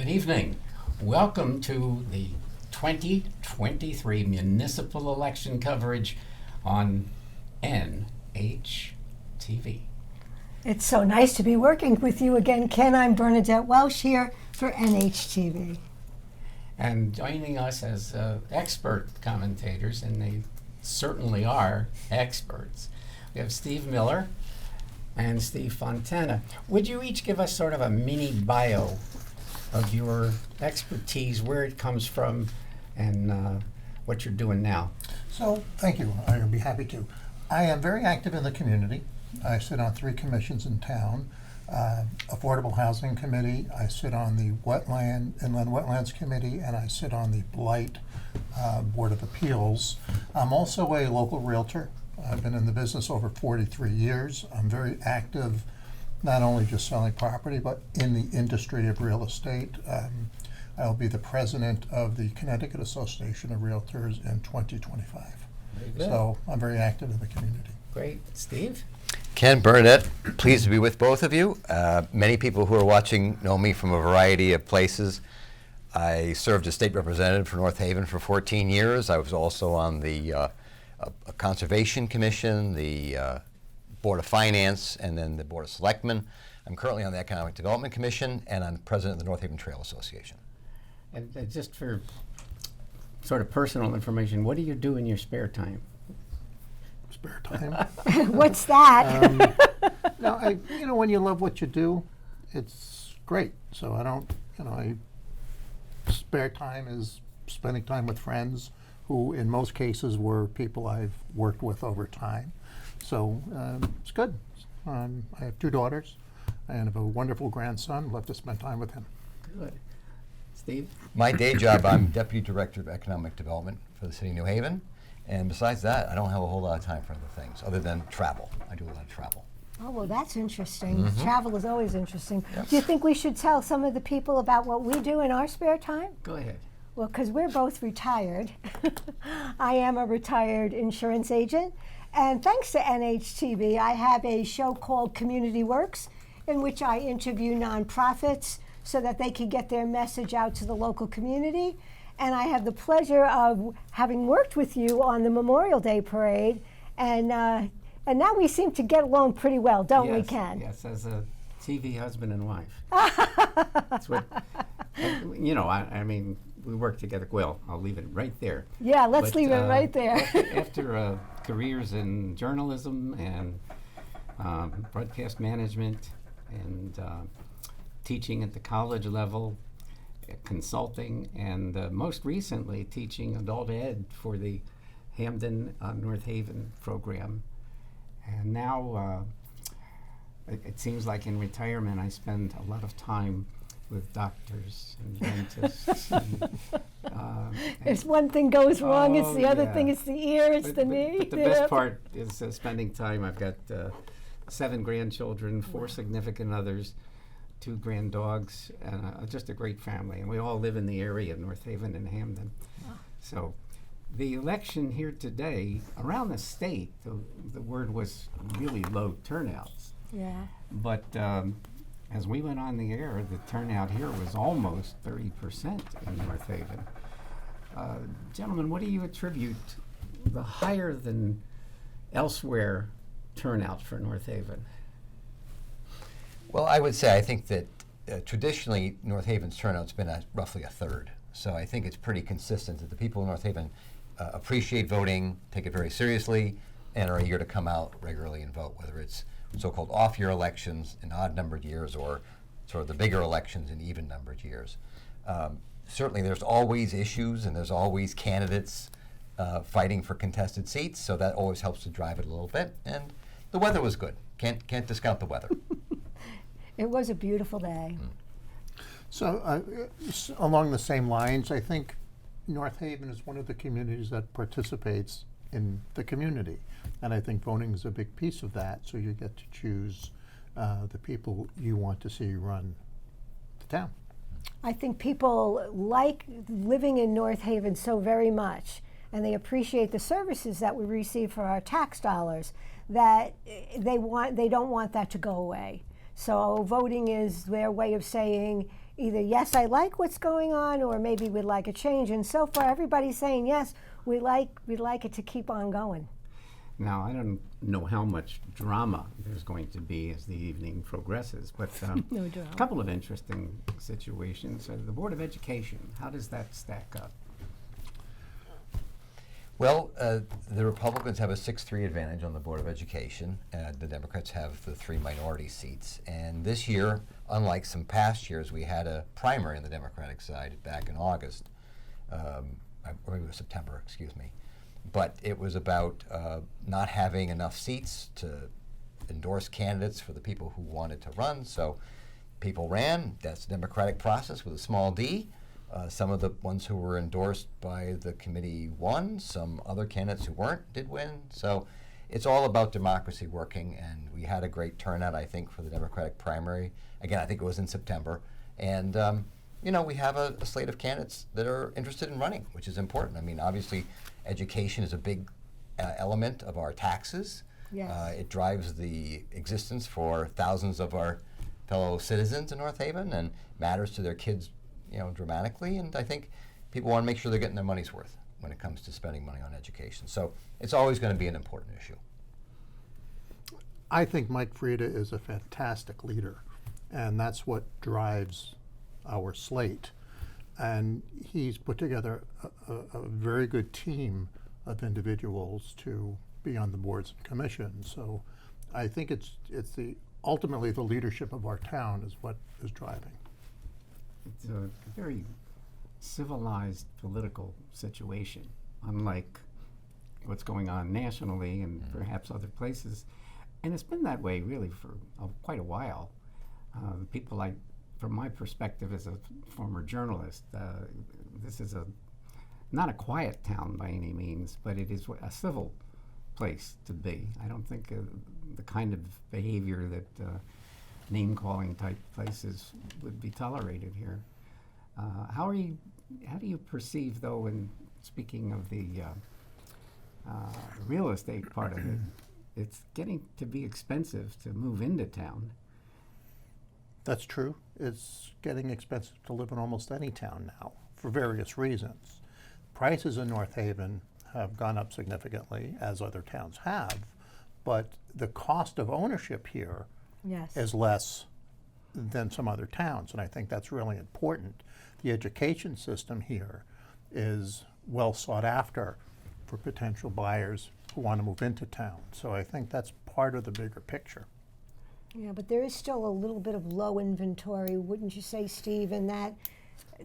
Good evening. Welcome to the 2023 municipal election coverage on NHTV. It's so nice to be working with you again, Ken. I'm Bernadette Welsh here for NHTV. And joining us as expert commentators, and they certainly are experts, we have Steve Miller and Steve Fontana. Would you each give us sort of a mini bio of your expertise, where it comes from, and what you're doing now? So, thank you. I'll be happy to. I am very active in the community. I sit on 3 commissions in town. Affordable Housing Committee, I sit on the Inland Wetlands Committee, and I sit on the Blight Board of Appeals. I'm also a local realtor. I've been in the business over 43 years. I'm very active, not only just selling property, but in the industry of real estate. I'll be the president of the Connecticut Association of Realtors in 2025. Very good. So I'm very active in the community. Great. Steve? Ken, Bernadette, pleased to be with both of you. Many people who are watching know me from a variety of places. I served as state representative for North Haven for 14 years. I was also on the Conservation Commission, the Board of Finance, and then the Board of Selectmen. I'm currently on the Economic Development Commission, and I'm president of the North Haven Trail Association. And just for sort of personal information, what do you do in your spare time? Spare time. What's that? No, when you love what you do, it's great. So I don't, spare time is spending time with friends who in most cases were people I've worked with over time. So it's good. I have 2 daughters and have a wonderful grandson. Love to spend time with him. Good. Steve? My day job, I'm Deputy Director of Economic Development for the City of New Haven. And besides that, I don't have a whole lot of time for other things other than travel. I do a lot of travel. Oh, well, that's interesting. Travel is always interesting. Yes. Do you think we should tell some of the people about what we do in our spare time? Go ahead. Well, because we're both retired. I am a retired insurance agent. And thanks to NHTV, I have a show called Community Works, in which I interview nonprofits so that they can get their message out to the local community. And I have the pleasure of having worked with you on the Memorial Day Parade. And now we seem to get along pretty well, don't we, Ken? Yes, as a TV husband and wife. That's what, I mean, we work together. Well, I'll leave it right there. Yeah, let's leave it right there. After careers in journalism and broadcast management and teaching at the college level, consulting, and most recently teaching adult ed for the Hamden North Haven program. And now it seems like in retirement I spend a lot of time with doctors and dentists. If one thing goes wrong, it's the other yeah. thing, it's the ear, it's the knee. But the best part is spending time. I've got 7 grandchildren, 4 significant others, 2 grand dogs, and just a great family. And we all live in the area of North Haven and Hamden. Wow. So the election here today, around the state, the word was really low turnouts. Yeah. But as we went on the air, the turnout here was almost 30% in North Haven. Gentlemen, what do you attribute the higher than elsewhere turnout for North Haven? Well, I would say I think that traditionally North Haven's turnout's been roughly a third. So I think it's pretty consistent that the people in North Haven appreciate voting, take it very seriously, and are eager to come out regularly and vote, whether it's so-called off-year elections in odd-numbered years or sort of the bigger elections in even-numbered years. Certainly there's always issues and there's always candidates fighting for contested seats, so that always helps to drive it a little bit. And the weather was good. Can't discount the weather. It was a beautiful day. So along the same lines, I think North Haven is one of the communities that participates in the community. And I think voting is a big piece of that. So you get to choose the people you want to see run the town. I think people like living in North Haven so very much, and they appreciate the services that we receive for our tax dollars, that they don't want that to go away. So voting is their way of saying, either yes, I like what's going on, or maybe we'd like a change. And so far, everybody's saying yes, we'd like it to keep on going. Now, I don't know how much drama there's going to be as the evening progresses, but No drama. a couple of interesting situations. The Board of Education, how does that stack up? Well, the Republicans have a 6-3 advantage on the Board of Education. The Democrats have the 3 minority seats. And this year, unlike some past years, we had a primary on the Democratic side back in August, or maybe it was September, excuse me. But it was about not having enough seats to endorse candidates for the people who wanted to run. So people ran. That's the democratic process with a small d. Some of the ones who were endorsed by the committee won. Some other candidates who weren't did win. So it's all about democracy working, and we had a great turnout, I think, for the Democratic primary. Again, I think it was in September. And, you know, we have a slate of candidates that are interested in running, which is important. I mean, obviously, education is a big element of our taxes. Yes. It drives the existence for thousands of our fellow citizens in North Haven and matters to their kids, you know, dramatically. And I think people want to make sure they're getting their money's worth when it comes to spending money on education. So it's always going to be an important issue. I think Mike Frieda is a fantastic leader, and that's what drives our slate. And he's put together a very good team of individuals to be on the boards and commissions. So I think it's ultimately the leadership of our town is what is driving. It's a very civilized political situation, unlike what's going on nationally and perhaps other places. And it's been that way really for quite a while. People like, from my perspective as a former journalist, this is not a quiet town by any means, but it is a civil place to be. I don't think the kind of behavior that name-calling type places would be tolerated here. How do you perceive, though, in speaking of the real estate part of it, it's getting to be expensive to move into town. That's true. It's getting expensive to live in almost any town now for various reasons. Prices in North Haven have gone up significantly, as other towns have, but the cost of ownership here Yes. is less than some other towns, and I think that's really important. The education system here is well sought after for potential buyers who want to move into town. So I think that's part of the bigger picture. Yeah, but there is still a little bit of low inventory, wouldn't you say, Steve? And that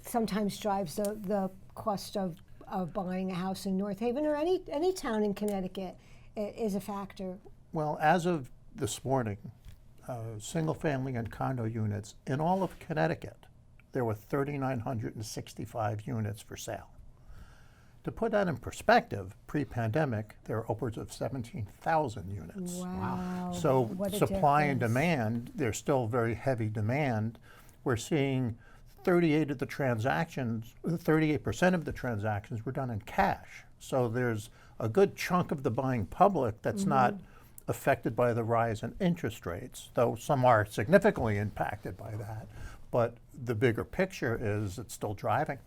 sometimes drives the cost of buying a house in North Haven or any town in Connecticut is a factor. Well, as of this morning, single family and condo units in all of Connecticut, there were 3,965 units for sale. To put that in perspective, pre-pandemic, there are upwards of 17,000 units. Wow. So What a supply and difference. demand, there's still very heavy demand. We're seeing 38% of the transactions were done in cash. So there's a good chunk of the buying public that's not affected by the rise in interest rates, though some are significantly impacted by that. But the bigger picture is it's still driving.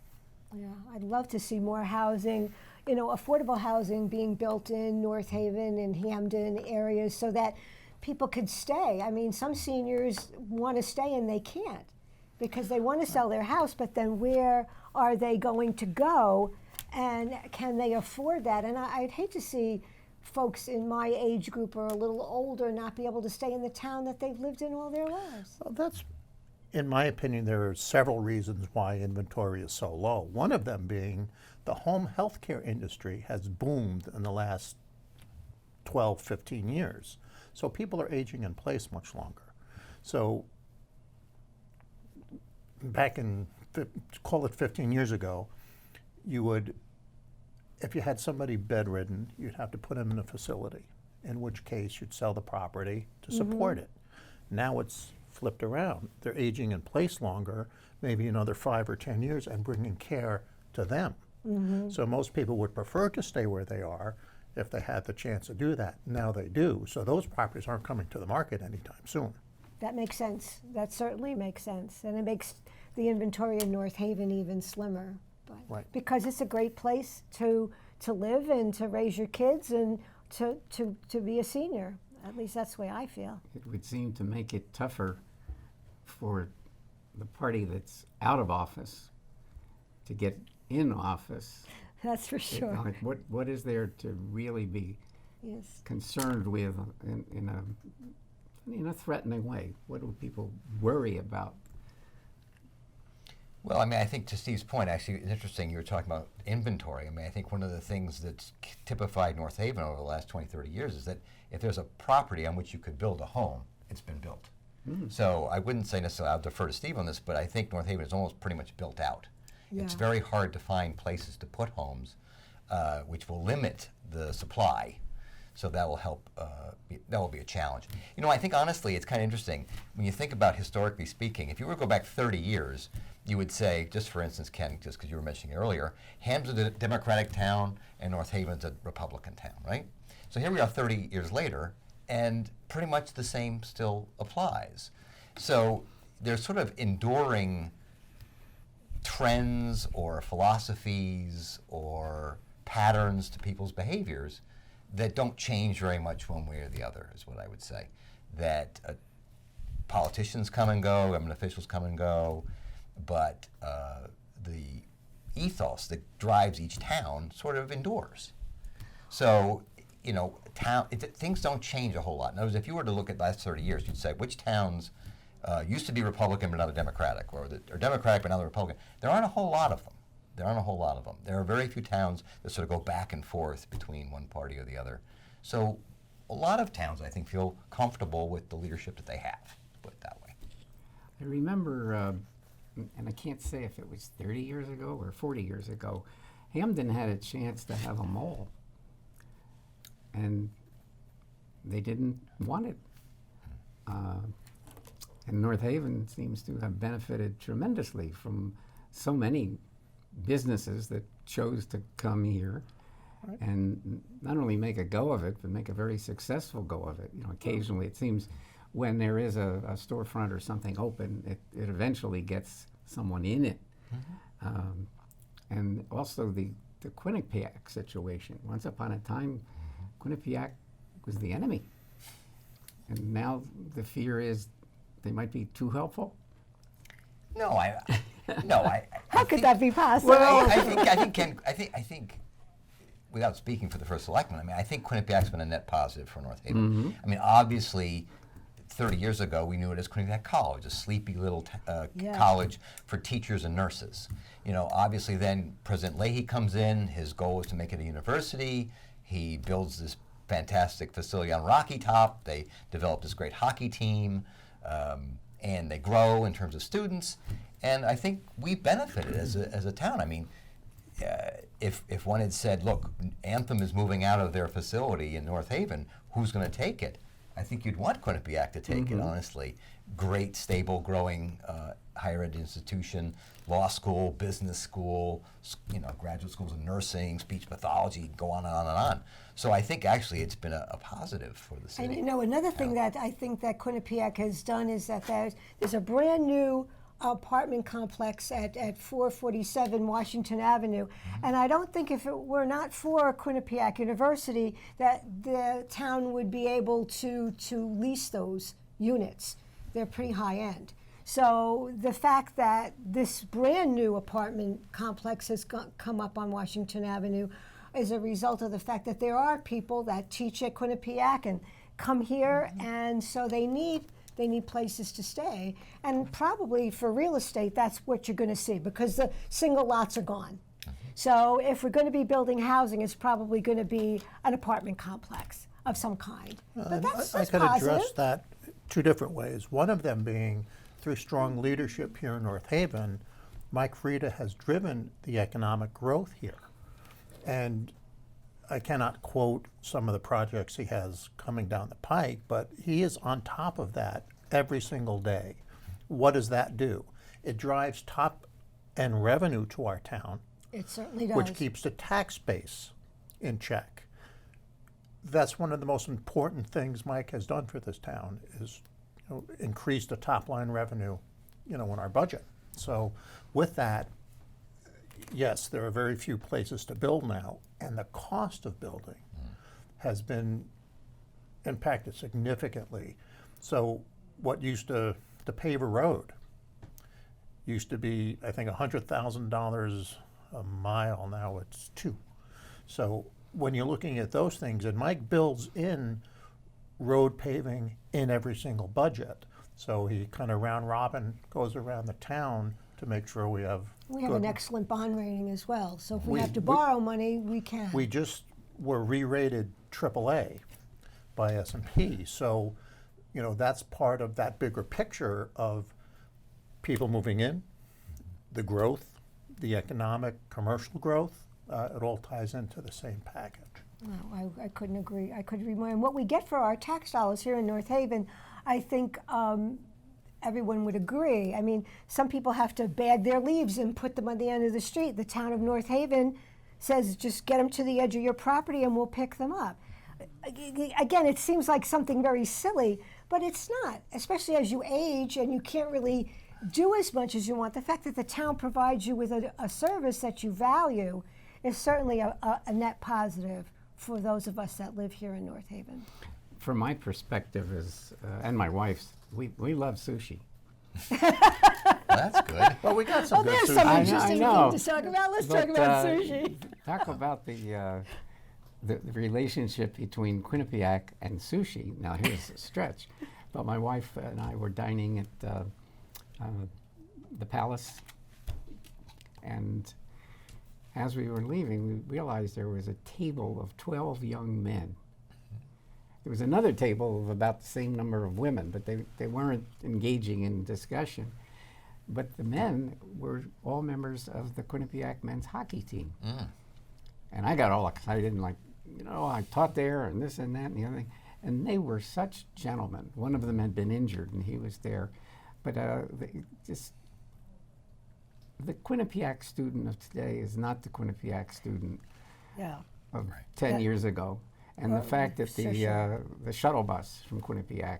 Yeah, I'd love to see more housing, affordable housing being built in North Haven and Hampden areas so that people could stay. I mean, some seniors want to stay and they can't because they want to sell their house, but then where are they going to go and can they afford that? And I'd hate to see folks in my age group or a little older not be able to stay in the town that they've lived in all their lives. Well, that's, in my opinion, there are several reasons why inventory is so low. One of them being the home healthcare industry has boomed in the last 12, 15 years. So people are aging in place much longer. So back in, call it 15 years ago, you would, if you had somebody bedridden, you'd have to put them in a facility, in which case you'd sell the property to support it. Now it's flipped around. They're aging in place longer, maybe another 5 or 10 years, and bringing care to them. So most people would prefer to stay where they are if they had the chance to do that. Now they do. So those properties aren't coming to the market anytime soon. That makes sense. That certainly makes sense. And it makes the inventory in North Haven even slimmer. But Right. because it's a great place to live and to raise your kids and to be a senior. At least that's the way I feel. It would seem to make it tougher for the party that's out of office to get in office. That's for sure. Like what is there to really be Yes. concerned with in a threatening way? What do people worry about? Well, I mean, I think to Steve's point, actually, it's interesting you were talking about inventory. I mean, I think one of the things that's typified North Haven over the last 20, 30 years is that if there's a property on which you could build a home, it's been built. So I wouldn't say necessarily, I'll defer to Steve on this, but I think North Haven is almost pretty much built out. It's Yeah. very hard to find places to put homes, which will limit the supply. So that will help, that will be a challenge. You know, I think honestly, it's kind of interesting. When you think about historically speaking, if you were to go back 30 years, you would say, just for instance, Ken, just because you were mentioning earlier, Hamden's a Democratic town and North Haven's a Republican town, right? So here we are 30 years later, and pretty much the same still applies. So there's sort of enduring trends or philosophies or patterns to people's behaviors that don't change very much one way or the other, is what I would say. That politicians come and go, government officials come and go, but the ethos that drives each town sort of endures. So, you know, things don't change a whole lot. In other words, if you were to look at the last 30 years, you'd say which towns used to be Republican but now they're Democratic, or Democratic but now they're Republican. There aren't a whole lot of them. There are very few towns that sort of go back and forth between one party or the other. So a lot of towns, I think, feel comfortable with the leadership that they have, to put it that way. I remember, and I can't say if it was 30 years ago or 40 years ago, Hamden had a chance to have a mall, and they didn't want it. And North Haven seems to have benefited tremendously from so many businesses that chose to come here and not only make a go of it, but make a very successful go of it. You know, occasionally it seems when there is a storefront or something open, it eventually gets someone in it. And also the Quinnipiac situation. Once upon a time, Quinnipiac was the enemy. And now the fear is they might be too helpful. How could that be possible? Well, I think, without speaking for the first selectman, I mean, I think Quinnipiac's been a net positive for North Haven. I mean, obviously, 30 years ago, we knew it as Quinnipiac College, a sleepy little college for teachers and nurses. You know, obviously, then President Leahy comes in. His goal is to make it a university. He builds this fantastic facility on Rocky Top. They develop this great hockey team, and they grow in terms of students. And I think we benefited as a town. I mean, if one had said, look, Anthem is moving out of their facility in North Haven, who's going to take it? I think you'd want Quinnipiac to take it, honestly. Great, stable, growing higher ed institution, law school, business school, you know, graduate schools in nursing, speech pathology, go on and on and on. So I think actually it's been a positive for the city. And you know, another thing that I think that Quinnipiac has done is that there's a brand new apartment complex at 447 Washington Avenue. And I don't think if it were not for Quinnipiac University that the town would be able to lease those units. They're pretty high end. So the fact that this brand new apartment complex has come up on Washington Avenue is a result of the fact that there are people that teach at Quinnipiac and come here, and so they need places to stay. And probably for real estate, that's what you're going to see, because the single lots are gone. So if we're going to be building housing, it's probably going to be an apartment complex of some kind. But that's I could positive. address that two different ways. One of them being through strong leadership here in North Haven, Mike Frieda has driven the economic growth here. And I cannot quote some of the projects he has coming down the pike, but he is on top of that every single day. What does that do? It drives top-end revenue to our town, It certainly does. which keeps the tax base in check. That's one of the most important things Mike has done for this town is increase the top-line revenue, in our budget. So with that, yes, there are very few places to build now, and the cost of building has been impacted significantly. So what used to pave a road used to be, I think, $100,000 a mile. Now it's $2. So when you're looking at those things, and Mike builds in road paving in every single budget. So he kind of round robin goes around the town to make sure we have. We have good- an excellent bond rating as well, so if we We- have to we- borrow money, we can. We just were re-rated AAA by S&P. So, you know, that's part of that bigger picture of people moving in, the growth, the economic, commercial growth. It all ties into the same package. No, I couldn't agree. I couldn't agree more. And what we get for our tax dollars here in North Haven, I think everyone would agree. I mean, some people have to bag their leaves and put them on the end of the street. The town of North Haven says just get them to the edge of your property and we'll pick them up. Again, it seems like something very silly, but it's not, especially as you age and you can't really do as much as you want. The fact that the town provides you with a service that you value is certainly a net positive for those of us that live here in North Haven. From my perspective is, and my wife's, we love sushi. Well, that's good. Well, we got some Oh, good there's sushi. some I know, interesting I know. things to talk about. Let's talk But, about sushi. Talk about the relationship between Quinnipiac and sushi. Now here's a stretch, but my wife and I were dining at the Palace, and as we were leaving, we realized there was a table of 12 young men. There was another table of about the same number of women, but they weren't engaging in discussion. But the men were all members of the Quinnipiac men's hockey team. And I got all excited and like, you know, I taught there and this and that and the other thing. And they were such gentlemen. One of them had been injured and he was there. But the Quinnipiac student of today is not the Quinnipiac student Yeah. of 10 Yeah. years ago. And the fact that sure. the shuttle bus from Quinnipiac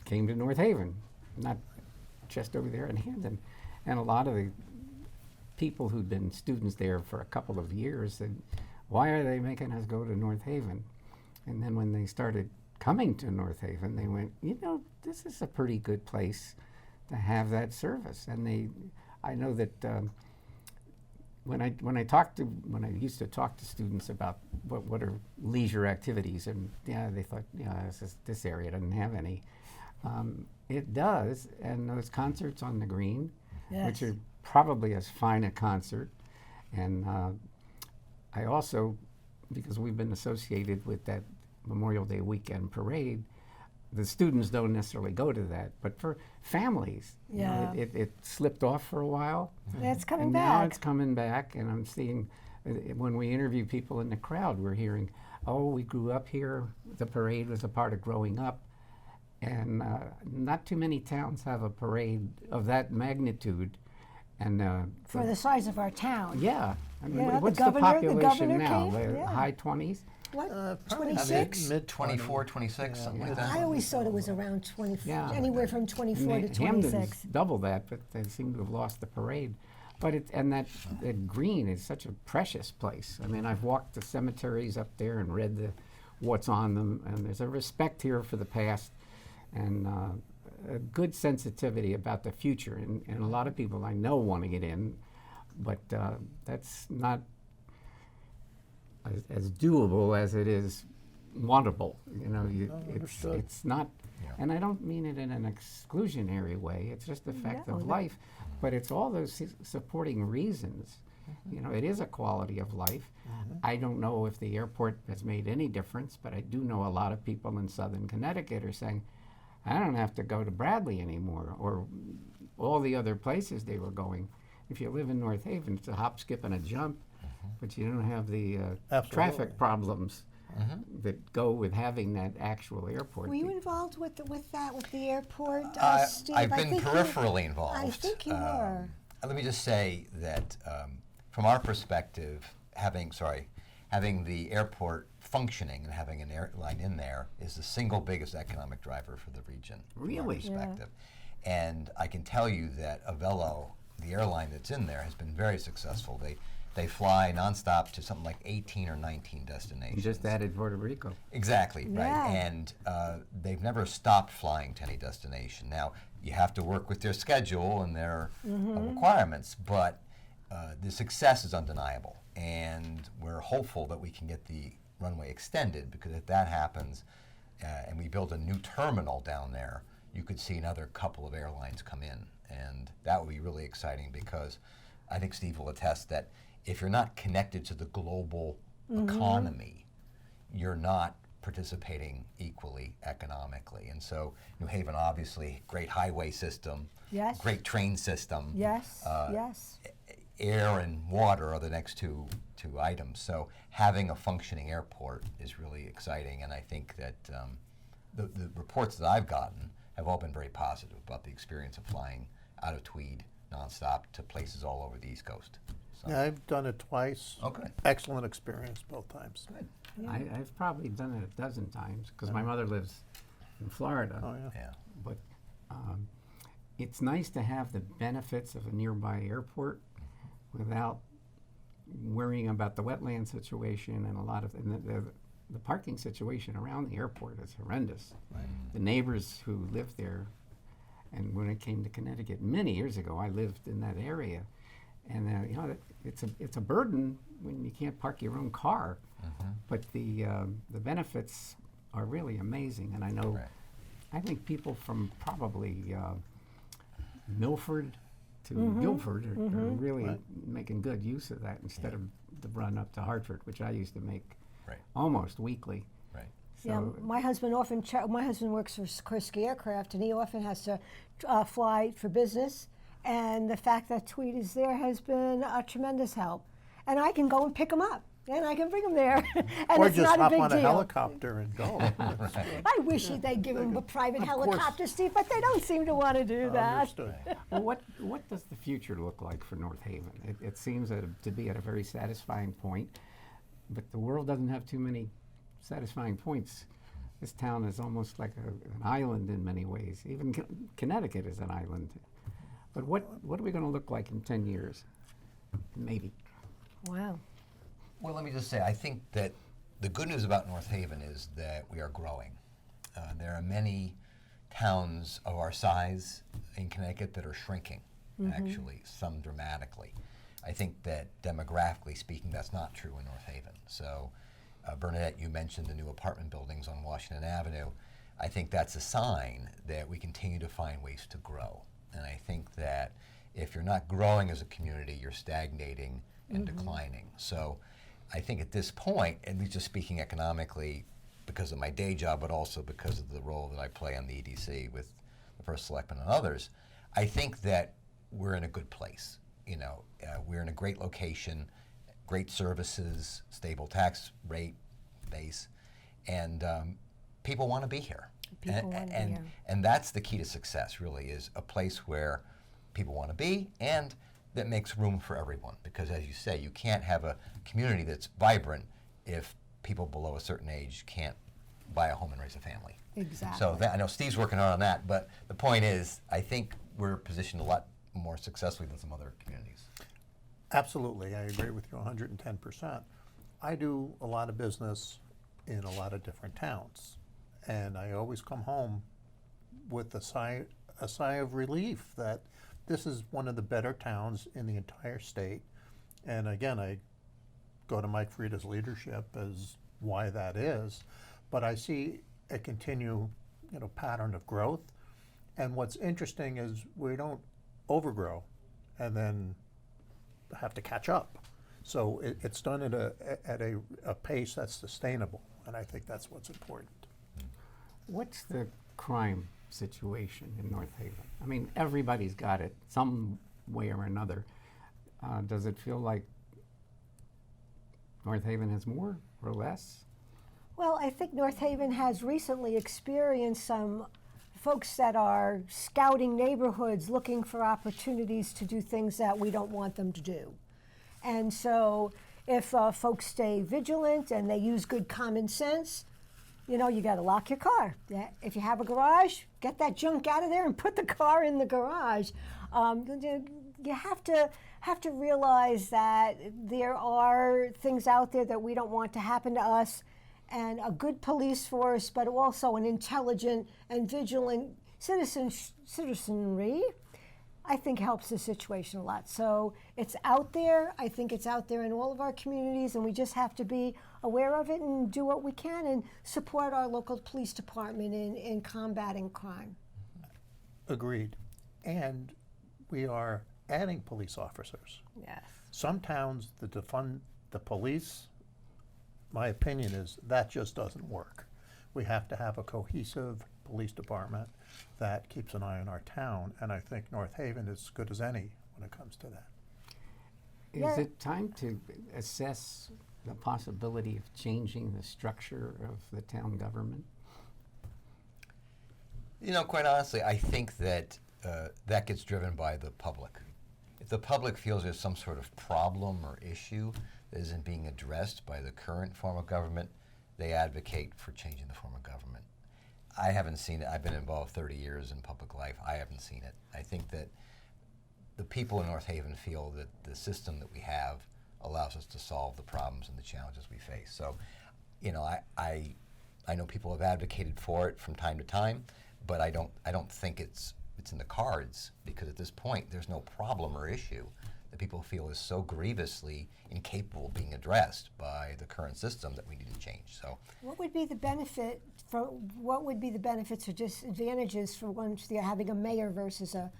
came to North Haven, not just over there in Hamden. And a lot of the people who'd been students there for a couple of years said, why are they making us go to North Haven? And then when they started coming to North Haven, they went, you know, this is a pretty good place to have that service. And I know that when I used to talk to students about what are leisure activities, and yeah, they thought, yeah, this area doesn't have any. It does, and those concerts on the green, which Yes. are probably as fine a concert, and I also, because we've been associated with that Memorial Day weekend parade, the students don't necessarily go to that, but for families, you know, Yeah. it slipped off for a while. It's coming And back. now it's coming back, and I'm seeing, when we interview people in the crowd, we're hearing, oh, we grew up here, the parade was a part of growing up. And not too many towns have a parade of that magnitude. And For the size of our town. yeah, I mean, Yeah, the what's governor- the the governor population now? came, yeah. High 20s? What, Probably 26? mid 24, 26, something like that. I always thought it was around 24, Yeah. anywhere from 24 to And 26. Hamden's double that, but they seem to have lost the parade. But that green is such a precious place. I mean, I've walked the cemeteries up there and read what's on them, and there's a respect here for the past and a good sensitivity about the future. And a lot of people I know want to get in, but that's not as doable as it is wantable. You know, understood. it's not, and I don't mean it in an exclusionary way. It's just a fact No, of that- life. But it's all those supporting reasons. You know, it is a quality of life. I don't know if the airport has made any difference, but I do know a lot of people in southern Connecticut are saying, I don't have to go to Bradley anymore, or all the other places they were going. If you live in North Haven, it's a hop, skip, and a jump, but you don't have the Absolutely. traffic problems that go with having that actual airport. Were you involved with that, with the airport, Steve? I've I been think you- peripherally involved. I think you were. Let me just say that from our perspective, having the airport functioning and having an airline in there is the single biggest economic driver for the region. From our Really? Yeah. perspective. And I can tell you that Avelo, the airline that's in there, has been very successful. They fly nonstop to something like 18 or 19 You destinations. just added Puerto Rico. Exactly, right. Yeah. And they've never stopped flying to any destination. Now, you have to work with their schedule and their requirements, but the success is undeniable. And we're hopeful that we can get the runway extended, because if that happens and we build a new terminal down there, you could see another couple of airlines come in. And that would be really exciting, because I think Steve will attest that if you're not connected to the global economy, you're not participating equally economically. And so New Haven, obviously, great highway system, Yes. great train system. Yes, yes. Air and water are the next two items. So having a functioning airport is really exciting, and I think that the reports that I've gotten have all been very positive about the experience of flying out of Tweed nonstop to places all over the East Coast. So, Yeah, I've done it twice. Oh, good. Excellent experience both times. good. I've probably done it a dozen times because my mother lives in Florida. Oh, yeah. Yeah. But it's nice to have the benefits of a nearby airport without worrying about the wetland situation and a lot of the parking situation around the airport is horrendous. The neighbors who live there, and when it came to Connecticut many years ago, I lived in that area, and you know, it's a burden when you can't park your own car, but the benefits are really amazing, and I know. Right. I think people from probably Milford to Guilford are really Right. making good use of that instead of the run up to Hartford, which I used to make Right. almost weekly. Right. Yeah, So- my husband my husband works for Sikorsky Aircraft, and he often has to fly for business. And the fact that Tweed is there has been a tremendous help. And I can go and pick him up, and I can bring him there, and Or it's just not a hop big on a deal. helicopter and go. I wish they'd give him a private helicopter, Steve, but they don't seem to want to do that. Understood. Well, what does the future look like for North Haven? It seems to be at a very satisfying point, but the world doesn't have too many satisfying points. This town is almost like an island in many ways. Even Connecticut is an island. But what are we going to look like in 10 years? Maybe. Wow. Well, let me just say, I think that the good news about North Haven is that we are growing. There are many towns of our size in Connecticut that are shrinking, actually, some dramatically. I think that demographically speaking, that's not true in North Haven. So, Bernadette, you mentioned the new apartment buildings on Washington Avenue. I think that's a sign that we continue to find ways to grow. And I think that if you're not growing as a community, you're stagnating and declining. So I think at this point, at least just speaking economically, because of my day job, but also because of the role that I play on the EDC with the First Selectman and others, I think that we're in a good place. You know, we're in a great location, great services, stable tax rate base, and people want to be here. People wanna be here. And that's the key to success, really, is a place where people want to be and that makes room for everyone. Because as you say, you can't have a community that's vibrant if people below a certain age can't buy a home and raise a family. Exactly. So I know Steve's working hard on that, but the point is, I think we're positioned a lot more successfully than some other communities. Absolutely, I agree with you 110%. I do a lot of business in a lot of different towns, and I always come home with a sigh of relief that this is one of the better towns in the entire state. And again, I go to Mike Frieda's leadership as why that is, but I see a pattern of growth. And what's interesting is we don't overgrow and then have to catch up. So it's done at a pace that's sustainable, and I think that's what's important. What's the crime situation in North Haven? I mean, everybody's got it some way or another. Does it feel like North Haven has more or less? Well, I think North Haven has recently experienced some folks that are scouting neighborhoods looking for opportunities to do things that we don't want them to do. And so if folks stay vigilant and they use good common sense, you know, you got to lock your car. Yeah, if you have a garage, get that junk out of there and put the car in the garage. You have to realize that there are things out there that we don't want to happen to us, and a good police force, but also an intelligent and vigilant citizenry, I think helps the situation a lot. So it's out there. I think it's out there in all of our communities, and we just have to be aware of it and do what we can and support our local police department in combating crime. Agreed. And we are adding police officers. Yes. Some towns that defund the police, my opinion is that just doesn't work. We have to have a cohesive police department that keeps an eye on our town, and I think North Haven is as good as any when it comes to that. Is Yeah. it time to assess the possibility of changing the structure of the town government? You know, quite honestly, I think that that gets driven by the public. If the public feels there's some sort of problem or issue that isn't being addressed by the current form of government, they advocate for changing the form of government. I haven't seen it. I've been involved 30 years in public life. I haven't seen it. I think that the people in North Haven feel that the system that we have allows us to solve the problems and the challenges we face. So, you know, I know people have advocated for it from time to time, but I don't think it's in the cards, because at this point there's no problem or issue that people feel is so grievously incapable of being addressed by the current system that we need to change. So, What would be the benefits or disadvantages for once you're having a mayor versus a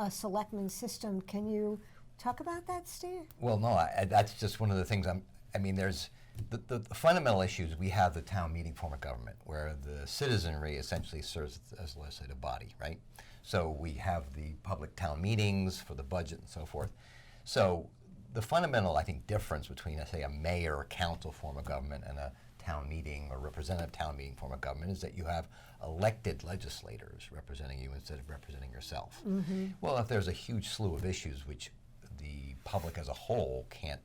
selectman system? Can you talk about that, Steve? well, no, that's just one of the things. I mean, there's the fundamental issues. We have the town meeting form of government, where the citizenry essentially serves as a legislative body, right? So we have the public town meetings for the budget and so forth. So the fundamental, I think, difference between, say, a mayor or council form of government and a town meeting or representative town meeting form of government is that you have elected legislators representing you instead of representing yourself. Well, if there's a huge slew of issues which the public as a whole can't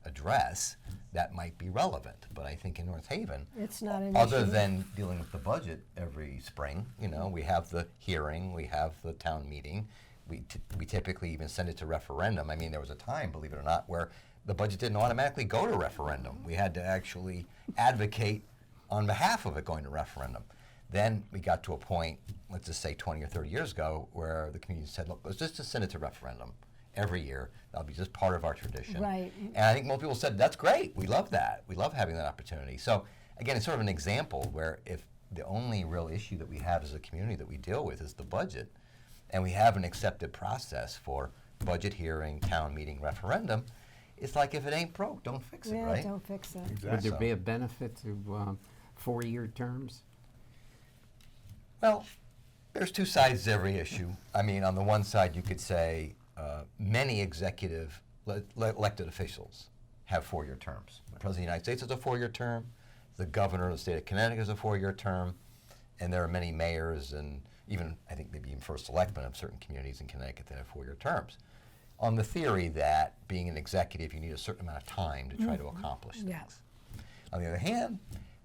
address, that might be relevant. But I think in North Haven, It's not an other issue. than dealing with the budget every spring, you know, we have the hearing, we have the town meeting, we typically even send it to referendum. I mean, there was a time, believe it or not, where the budget didn't automatically go to referendum. We had to actually advocate on behalf of it going to referendum. Then we got to a point, let's just say 20 or 30 years ago, where the community said, look, let's just send it to referendum every year. That'll be just part of our tradition. Right. And I think most people said, that's great. We love that. We love having that opportunity. So again, it's sort of an example where if the only real issue that we have as a community that we deal with is the budget, and we have an accepted process for budget hearing, town meeting, referendum, it's like if it ain't broke, don't fix it, Yeah, right? don't fix it. Would there So- be a benefit to 4-year terms? Well, there's two sides to every issue. I mean, on the one side, you could say many executive elected officials have 4-year terms. The President of the United States has a 4-year term. The governor of the state of Connecticut has a 4-year term. And there are many mayors and even, I think, maybe even first selectmen of certain communities in Connecticut that have 4-year terms. On the theory that being an executive, you need a certain amount of time to try to accomplish things. Yeah. On the other hand,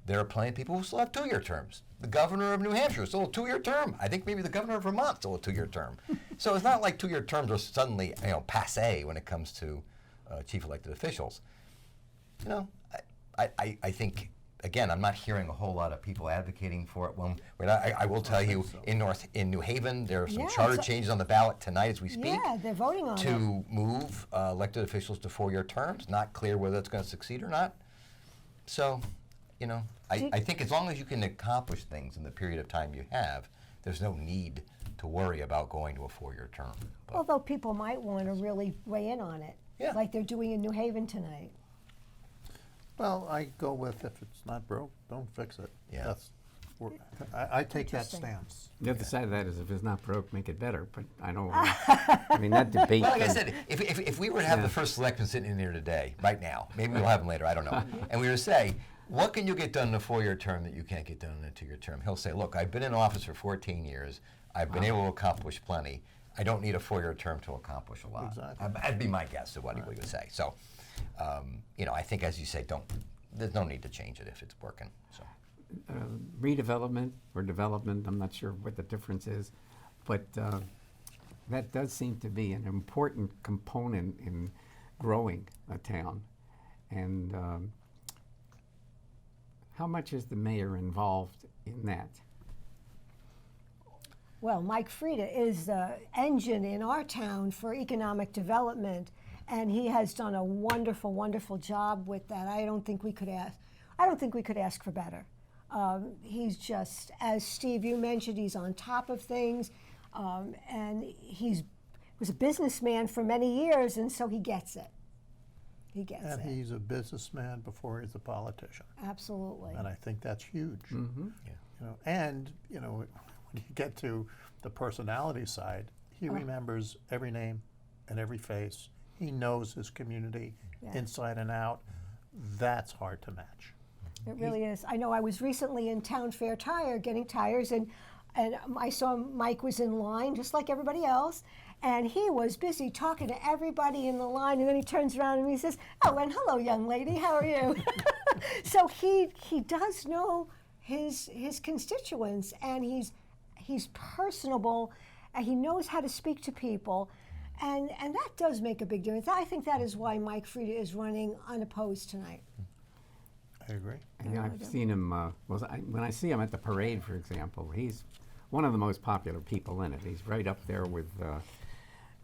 there are plenty of people who still have 2-year terms. The governor of New Hampshire is still a 2-year term. I think maybe the governor of Vermont is still a 2-year term. So it's not like 2-year terms are suddenly, you know, passé when it comes to chief elected officials. You know, I think, again, I'm not hearing a whole lot of people advocating for it. Well, I will tell you, in New Haven, there are some Yeah, charter so- changes on the ballot tonight as we speak Yeah, they're voting on it. to move elected officials to 4-year terms. Not clear whether it's going to succeed or not. So, you know, I think as long as you can accomplish things in the period of time you have, there's no need to worry about going to a 4-year term. But Although people might want to really weigh in on it, Yeah. like they're doing in New Haven tonight. Well, I go with if it's not broke, don't fix it. Yeah. I take that Interesting. stance. The other side of that is if it's not broke, make it better. But I don't. I mean, that debate. Well, like I said, if we were to have the first selectman sitting in here today, right now, maybe we'll have him later, I don't know, and we were to say, what can you get done in a 4-year term that you can't get done in a 2-year term? He'll say, look, I've been in office for 14 years. I've been able to accomplish plenty. I don't need a 4-year term to accomplish a lot. Exactly. That'd be my guess of what he would say. So, you know, I think, as you say, there's no need to change it if it's working. So. redevelopment or development, I'm not sure what the difference is, but that does seem to be an important component in growing a town. And how much is the mayor involved in that? Well, Mike Frieda is the engine in our town for economic development, and he has done a wonderful, wonderful job with that. I don't think we could ask for better. He's just, as Steve, you mentioned, he's on top of things, and he was a businessman for many years, and so he gets it. He gets And it. he's a businessman before he's a politician. Absolutely. And I think that's huge. Mm-hmm. Yeah. You know, and you know, when you get to the personality side, he remembers every name and every face. He knows his community Yeah. inside and out. That's hard to match. It really is. I know I was recently in Town Fair Tire getting tires, and I saw Mike was in line just like everybody else, and he was busy talking to everybody in the line, and then he turns around and he says, "Oh, and hello, young lady, how are you?" So he does know his constituents, and he's personable, and he knows how to speak to people. And that does make a big difference. I think that is why Mike Frieda is running unopposed tonight. I agree. And I've seen him, when I see him at the parade, for example, he's one of the most popular people in it. He's right up there with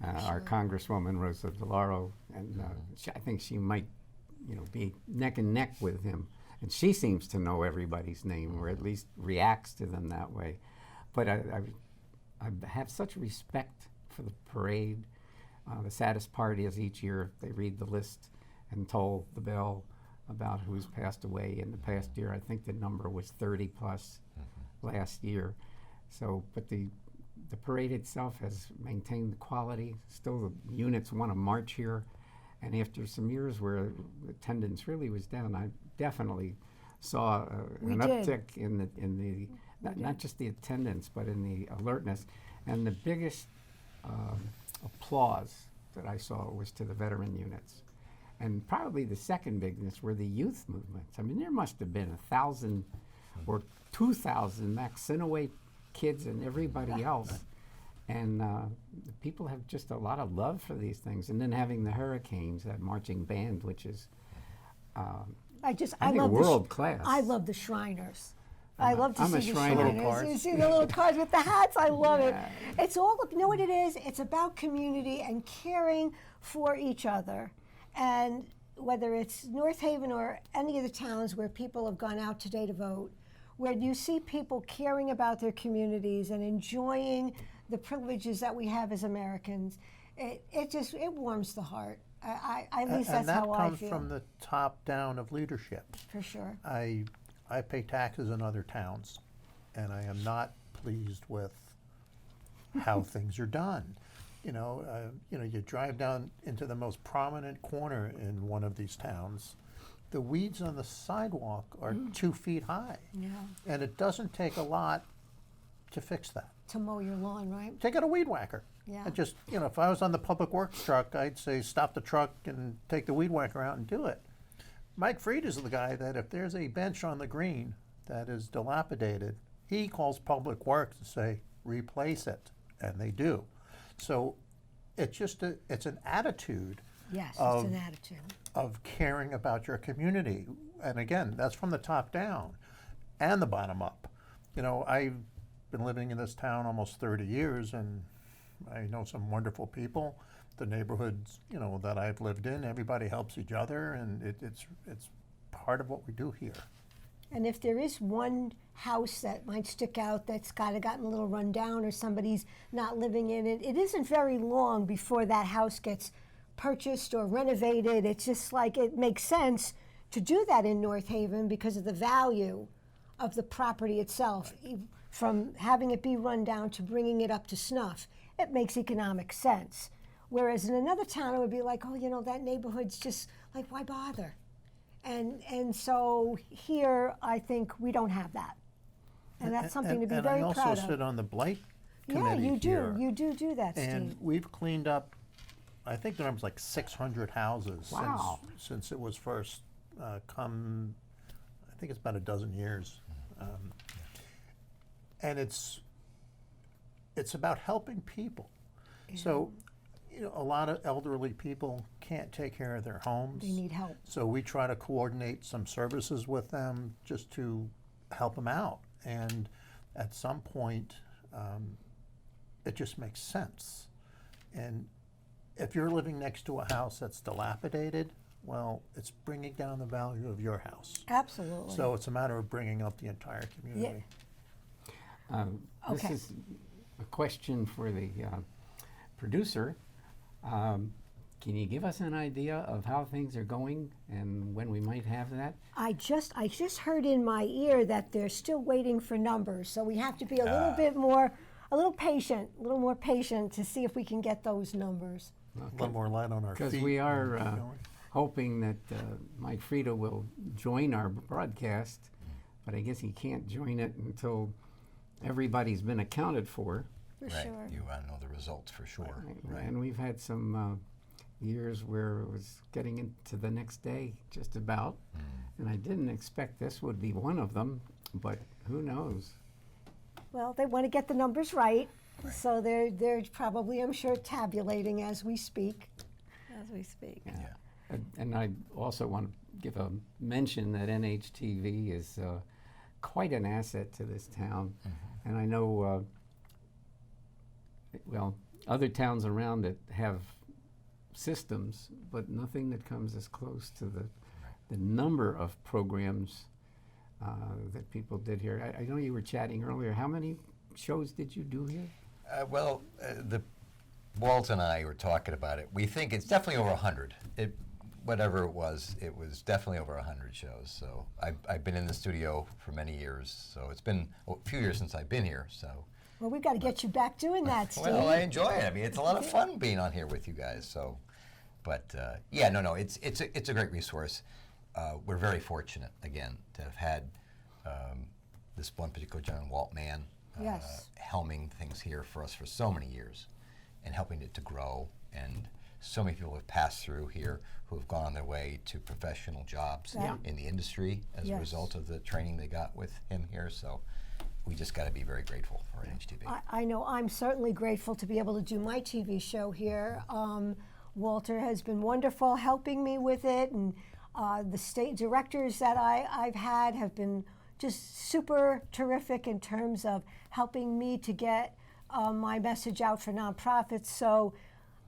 our Congresswoman Rosa DeLauro, and I think she might, be neck and neck with him. And she seems to know everybody's name, or at least reacts to them that way. But I have such respect for the parade. The saddest part is each year they read the list and toll the bell about who's passed away in the past year. I think the number was 30 plus last year. So, but the parade itself has maintained the quality. Still, the units want to march here. And after some years where attendance really was down, I definitely saw an uptick in the not just the attendance, but in the alertness. And the biggest applause that I saw was to the veteran units. And probably the second biggest were the youth movements. I mean, there must have been 1,000 or 2,000 Maxinaway kids and everybody else. And the people have just a lot of love for these things. And then having the Hurricanes, that marching band, which is I think love world class. I love the Shriners. I love to I'm a see the Shriner. Shriners. Little cars. You see the little cars with the hats. I love Yeah. it. It's all, you know what it is? It's about community and caring for each other. And whether it's North Haven or any of the towns where people have gone out today to vote, where you see people caring about their communities and enjoying the privileges that we have as Americans, it warms the heart. At least that's and that how I comes feel. from the top down of leadership. For sure. I pay taxes in other towns, and I am not pleased with how things are done. You drive down into the most prominent corner in one of these towns, the weeds on the sidewalk are 2 feet high, Yeah. and it doesn't take a lot to fix that. To mow your lawn, right? Take out a weed whacker. Yeah. And just, if I was on the public works truck, I'd say stop the truck and take the weed whacker out and do it. Mike Fried is the guy that if there's a bench on the green that is dilapidated, he calls public works to say, replace it, and they do. So it's just it's an attitude Yes, of, it's an attitude. of caring about your community. And again, that's from the top down and the bottom up. I've been living in this town almost 30 years, and I know some wonderful people. The neighborhoods, that I've lived in, everybody helps each other, and it's part of what we do here. And if there is one house that might stick out that's gotten a little run down or somebody's not living in it, it isn't very long before that house gets purchased or renovated. It's just like it makes sense to do that in North Haven because of the value of the property itself. From having it be run down to bringing it up to snuff, it makes economic sense. Whereas in another town, it would be like, that neighborhood's just like, why bother? And so here, I think we don't have that. And that's something to be very and I proud also of. sit on the Blight Yeah, Committee you do. here. You do that, And Steve. we've cleaned up, I think the number's like 600 houses Wow. since it was first I think it's about a dozen years And it's about helping people. So, a lot of elderly people can't take care of their homes. They need help. So we try to coordinate some services with them just to help them out. And at some point, it just makes sense. And if you're living next to a house that's dilapidated, well, it's bringing down the value of your house. Absolutely. So it's a matter of bringing up the entire community. This Okay. is a question for the producer. Can you give us an idea of how things are going and when we might have that? I just heard in my ear that they're still waiting for numbers, so we have to be a little bit more, a little more patient to see if we can get those numbers. A little more light on our feet. Because we are and keep going. hoping that Mike Frieda will join our broadcast, but I guess he can't join it until everybody's been accounted for. For Right. sure. You want to know the results for sure. Right. And we've had some years where it was getting into the next day, just about. And I didn't expect this would be one of them, but who knows? Well, they want to get the numbers right, so they're probably, I'm sure, tabulating as we speak. As we speak. Yeah. And I also want to give a mention that NHTV is quite an asset to this town. And I know, other towns around it have systems, but nothing that comes as close to the number of programs that people did here. I know you were chatting earlier. How many shows did you do here? The Walt and I were talking about it. We think it's definitely over 100. Whatever it was definitely over 100 shows. So I've been in the studio for many years. So it's been a few years since I've been here. So. Well, we've got to get you back doing that, Steve. Well, I enjoy it. I mean, it's a lot of fun being on here with you guys. So, but it's a great resource. We're very fortunate again to have had this one particular gentleman, Walt Mann, Yes. helming things here for us for so many years, and helping it to grow. And so many people have passed through here who have gone on their way to professional jobs Yeah. in the industry as a Yes. result of the training they got with him here. So. We just got to be very grateful for NHTV. I know I'm certainly grateful to be able to do my TV show here. Walter has been wonderful helping me with it, and the state directors that I've had have been just super terrific in terms of helping me to get my message out for nonprofits. So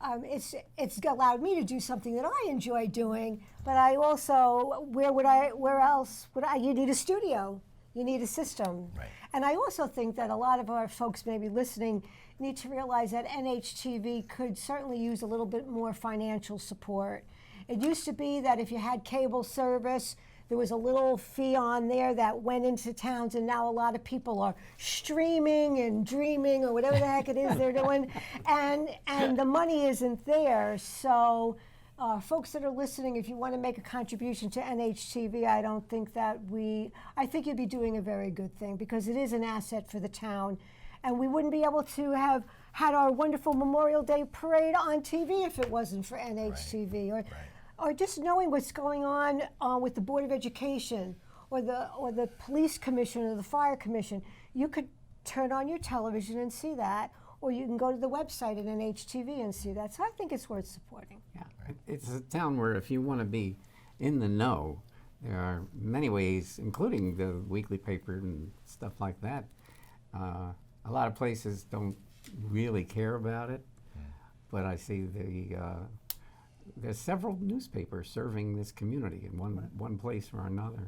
it's allowed me to do something that I enjoy doing, but I also, where else would I, you need a studio. You need a system. Right. And I also think that a lot of our folks maybe listening need to realize that NHTV could certainly use a little bit more financial support. It used to be that if you had cable service, there was a little fee on there that went into towns, and now a lot of people are streaming and dreaming or whatever the heck it is they're doing, and the money isn't there. So folks that are listening, if you want to make a contribution to NHTV, I think you'd be doing a very good thing, because it is an asset for the town. And we wouldn't be able to have had our wonderful Memorial Day parade on TV if it wasn't for NHTV. Or just knowing what's going on with the Board of Education or the Police Commission or the Fire Commission. You could turn on your television and see that, or you can go to the website at NHTV and see that. So I think it's worth supporting. Yeah, it's a town where if you want to be in the know, there are many ways, including the weekly paper and stuff like that. A lot of places don't really care about it, but I see there's several newspapers serving this community in one place or another.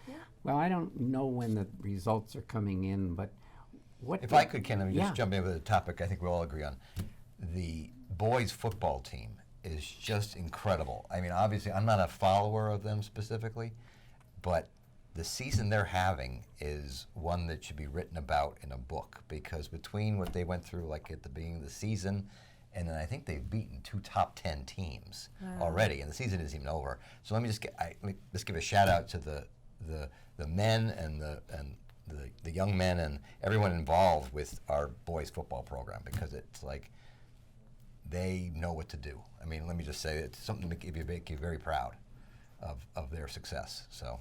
Yeah. Well, I don't know when the results are coming in, but If I could, Ken, let me just Yeah. jump in with a topic I think we all agree on. The boys' football team is just incredible. I mean, obviously, I'm not a follower of them specifically, but the season they're having is one that should be written about in a book, because between what they went through, like at the beginning of the season, and then I think they've beaten 2 top 10 teams already, and the season isn't even over. So let me just give a shout out to the men and the young men and everyone involved with our boys football program, because it's like they know what to do. I mean, let me just say it's something to make you very proud of their success. So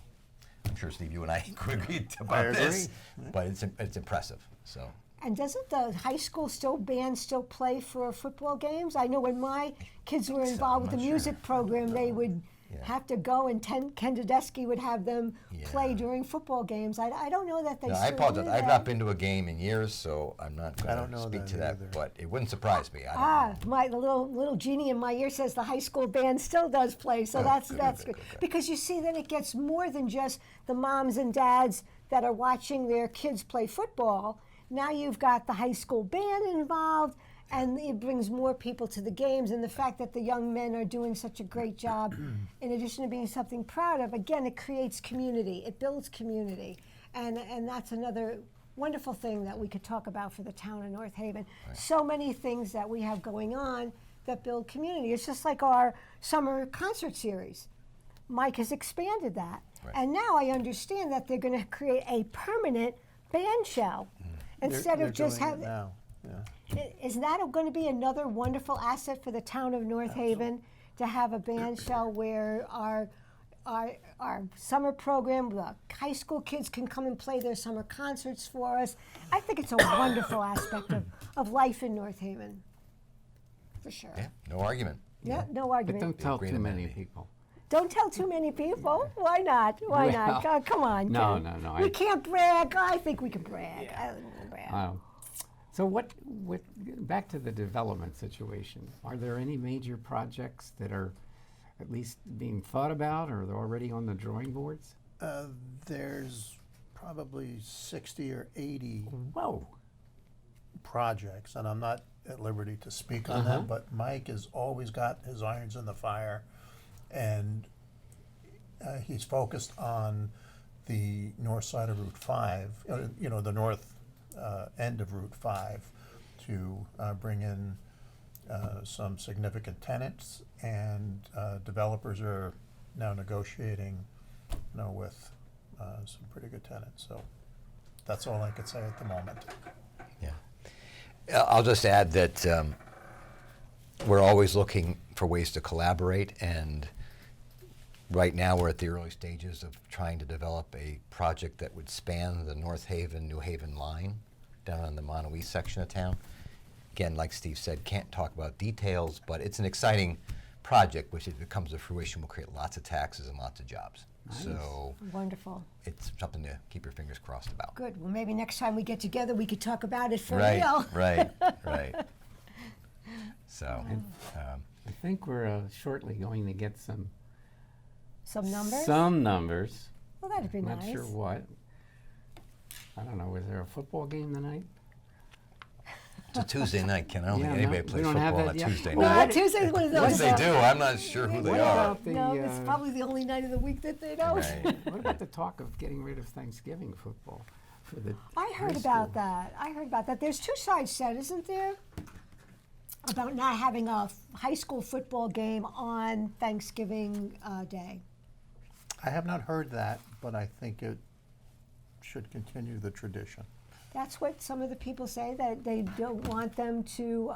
I'm sure, Steve, you and I could agree about this, but it's impressive. So. And doesn't the high school band still play for football games? I know when my kids were involved with the music program, they would have to go, and Ken Tedeschi would have them play during football games. I don't know that they No, still I apologize. do I've that. not been to a game in years, so I'm not I going don't to know speak that to that. either. But it wouldn't surprise me. I don't know. The little genie in my ear says the high school band still does play, so Oh, that's good, good. good. Because you see, then it gets more than just the moms and dads that are watching their kids play football. Now you've got the high school band involved, and it brings more people to the games. And the fact that the young men are doing such a great job, in addition to being something proud of, again, it creates community. It builds community, and that's another wonderful thing that we could talk about for the town of North Haven. So many things that we have going on that build community. It's just like our summer concert series. Mike has expanded that. Right. And now I understand that they're going to create a permanent band shell instead They're of just doing it having. now. Yeah. Is that going to be another wonderful asset for the town of North Haven to have a band shell where our summer program, the high school kids can come and play their summer concerts for us? I think it's a wonderful aspect of life in North Haven, for sure. Yeah, no argument. Yeah, no But argument. don't tell Agree too to many maybe. people. Don't tell too many people. Why not? Why not? Well, Come on, no, Ken. no, We I- can't brag. I think we can brag. I don't wanna brag. So what, back to the development situation, are there any major projects that are at least being thought about, or they're already on the drawing boards? There's probably 60 or 80 Whoa. projects, and I'm not at liberty to speak on them, but Mike has always got his irons in the fire, and he's focused on the north side of Route 5, the north end of Route 5, to bring in some significant tenants, and developers are now negotiating, with some pretty good tenants. So that's all I could say at the moment. Yeah. I'll just add that we're always looking for ways to collaborate, and right now we're at the early stages of trying to develop a project that would span the North Haven, New Haven line down in the Monowee section of town. Again, like Steve said, can't talk about details, but it's an exciting project which, if it comes to fruition, will create lots of taxes and lots of jobs. Nice. So Wonderful. it's something to keep your fingers crossed about. Good. Well, maybe next time we get together, we could talk about it for Right, real. right. So, I think we're shortly going to get some Some numbers? numbers. Well, that'd be Not nice. sure what. I don't know. Is there a football game tonight? it's a Tuesday night, Ken. I don't Yeah, think anybody we plays don't have football that on a yet. Tuesday Well, night. No, Tuesday's one of those. If they do, I'm not sure who they What are. about the, No, it's probably the only night of the week that they don't. Right. What about the talk of getting rid of Thanksgiving football for the I heard high about school? that. I heard about that. There's two sides to that, isn't there? About not having a high school football game on Thanksgiving Day. I have not heard that, but I think it should continue the tradition. That's what some of the people say, that they don't want them to,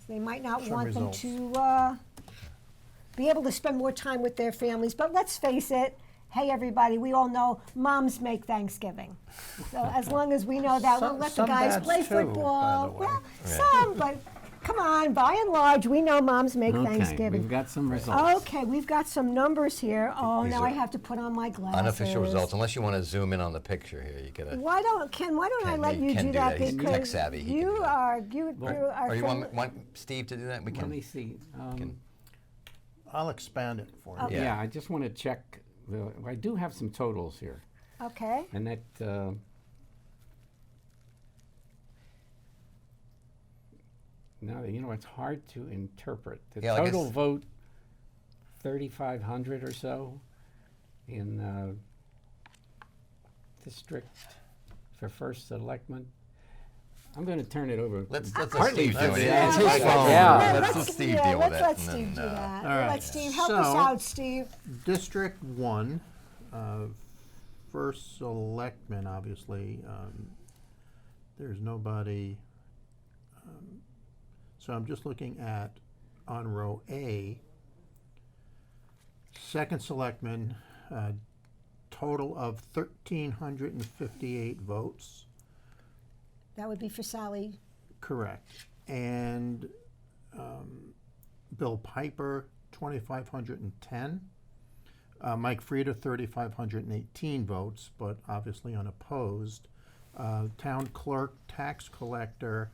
they might not Some want results. them to be able to spend more time with their families. But let's face it, hey, everybody, we all know moms make Thanksgiving. So as long as we know that, we'll let the Some guys dads play too, by the football. way. Well, some, but come on, by and large, we know moms make Okay, Thanksgiving. we've got some results. Okay, we've got some numbers here. Oh, These now are I have to put on my glasses. Unofficial results, unless you want to zoom in on the picture here, you gotta. Ken, why don't I Ken, let he you can do do that? that. He's Because tech savvy. He can you do that. are, you are. Or you from- want Steve to do that? We Let can. me see. I'll expand it for you. Okay. Yeah, I just want to check. I do have some totals here, Okay. and that. Now, it's hard to interpret. The Yeah, I guess- total vote, 3,500 or so in district for first selectman. I'm going to turn it over. Let's let Partly Steve do for it. the- It's his Yeah. phone. Yeah. Let's let Steve deal with it. Let's let and Steve do then, that. All right. Let Steve help us So- out, Steve. District 1, first selectman, obviously, there's nobody. So I'm just looking at on row A. Second selectman, a total of 1,358 votes. That would be for Sally. Correct. And Bill Piper, 2,510. Mike Frieda, 3,518 votes, but obviously unopposed. Town clerk, tax collector,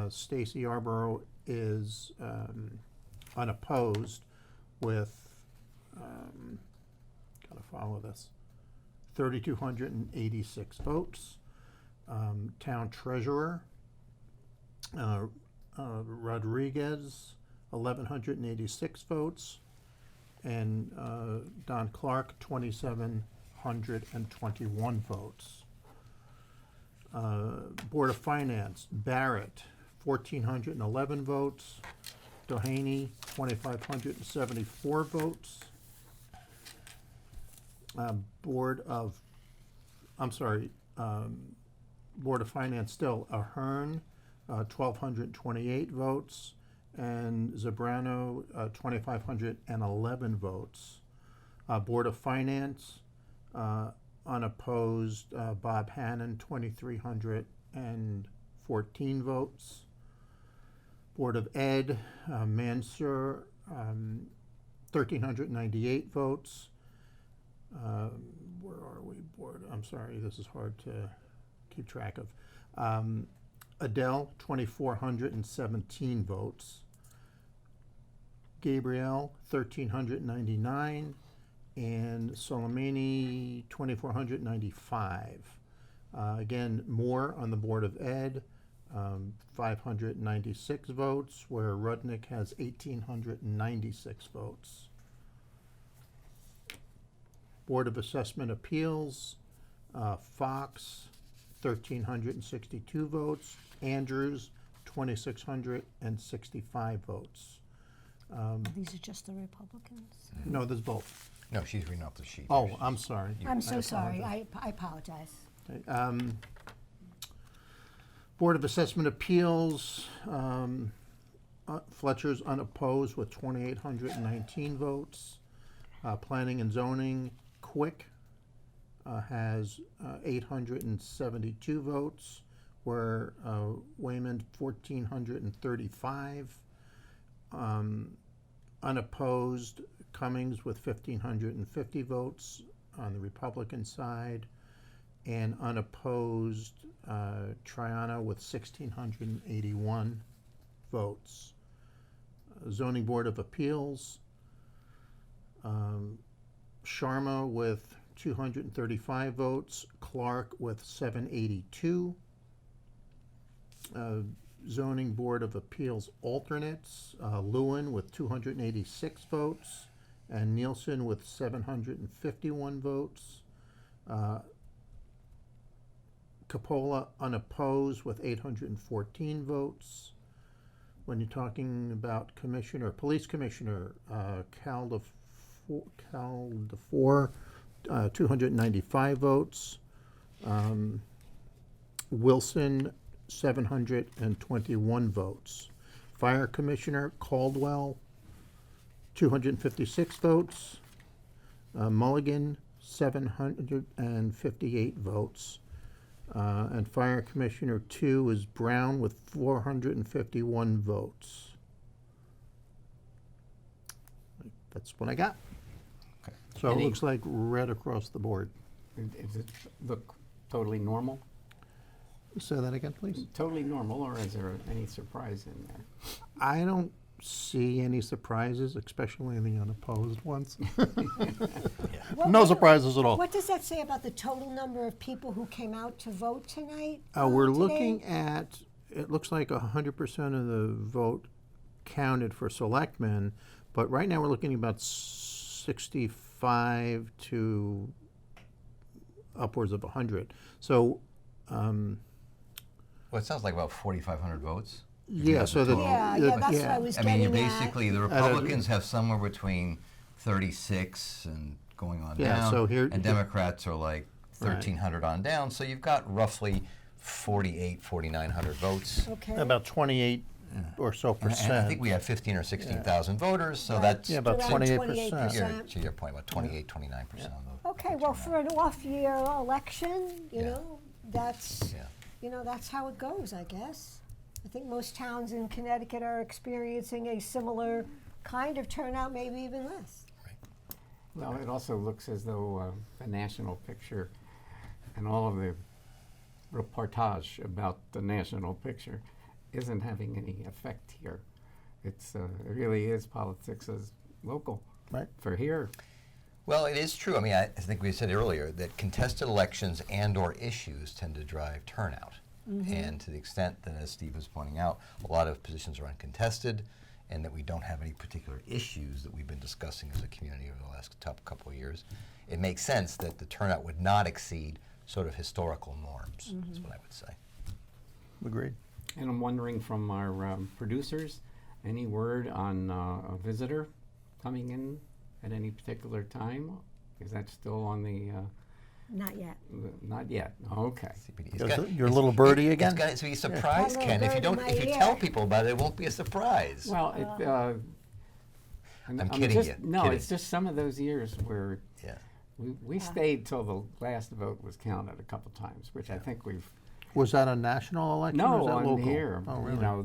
Stacy Arborough is unopposed with, gotta follow this, 3,286 votes. Town treasurer, Rodriguez, 1,186 votes. And Don Clark, 2,721 votes. Board of Finance, Barrett, 1,411 votes. Doheny, 2,574 votes. Board of Finance still, Ahern, 1,228 votes. And Zebrano, 2,511 votes. Board of Finance, unopposed, Bob Hannon, 2,314 votes. Board of Ed, Mansur, 1,398 votes. Where are we? Board, I'm sorry, this is hard to keep track of. Adele, 2,417 votes. Gabriel, 1,399, and Soleimani, 2,495. Again, more on the Board of Ed, 596 votes, where Rudnick has 1,896 votes. Board of Assessment Appeals, Fox, 1,362 votes. Andrews, 2,665 votes. These are just the Republicans. No, there's both. No, she's reading off the sheet. Oh, I'm sorry. I'm so sorry. I apologize. Okay, Board of Assessment Appeals, Fletcher's unopposed with 2,819 votes. Planning and Zoning, Quick has 872 votes, where Wayman 1,435. Unopposed, Cummings with 1,550 votes on the Republican side, and unopposed, Triana with 1,681 votes. Zoning Board of Appeals, Sharma with 235 votes, Clark with 782. Zoning Board of Appeals alternates, Lewin with 286 votes, and Nielsen with 751 votes. Capola unopposed with 814 votes. When you're talking about police commissioner, Caldefor, 295 votes. Wilson, 721 votes. Fire Commissioner Caldwell, 256 votes. Mulligan, 758 votes. And Fire Commissioner 2 is Brown with 451 votes. That's what I got. Okay. So it Any- looks like red across the board. Does it look totally normal? Say that again, please. Totally normal, or is there any surprise in there? I don't see any surprises, especially in the unopposed ones. No surprises at all. What does that say about the total number of people who came out to vote tonight? We're today? looking at, it looks like 100% of the vote counted for selectmen, but right now we're looking at about 65 to upwards of 100. So, Well, it sounds like about 4,500 votes. yeah, so the. Yeah, the- that's what I was I mean, you're getting at. basically, the Republicans have somewhere between 36 and going on Yeah, down. so here- and Democrats are like 1,300 on down. So you've got roughly 4,900 votes. Okay. About 28 or so And I percent. think we have 15 or 16,000 voters, so Right. that's Yeah, about Around 28%. to your point, about 28, 29% of the Okay, well, for an off-year election, you Yeah. know, that's, Yeah. you know, that's how it goes, I guess. I think most towns in Connecticut are experiencing a similar kind of turnout, maybe even less. Well, it also looks as though the national picture and all of the reportage about the national picture isn't having any effect here. It really is politics as local Right. for here. Well, it is true. I mean, I think we said earlier that contested elections and/or issues tend to drive turnout. And to the extent that, as Steve was pointing out, a lot of positions are uncontested, and that we don't have any particular issues that we've been discussing as a community over the last couple of years, it makes sense that the turnout would not exceed sort of historical norms, is what I would say. Agreed. And I'm wondering from our producers, any word on a visitor coming in at any particular time? Is that still on the, Not yet. not yet? Okay. CPD. It's Is got- it your it's- little birdie It's again? going to be a surprise, That little Ken. If you bird in don't, my if you ear. tell people about it, it won't be a surprise. Well, I'm kidding just, you, No, kidding. it's just some of those years where Yeah. we stayed till the last vote was counted a couple times, which I think we've. Was that a national election or No, was that on local? here. Oh, really? You know,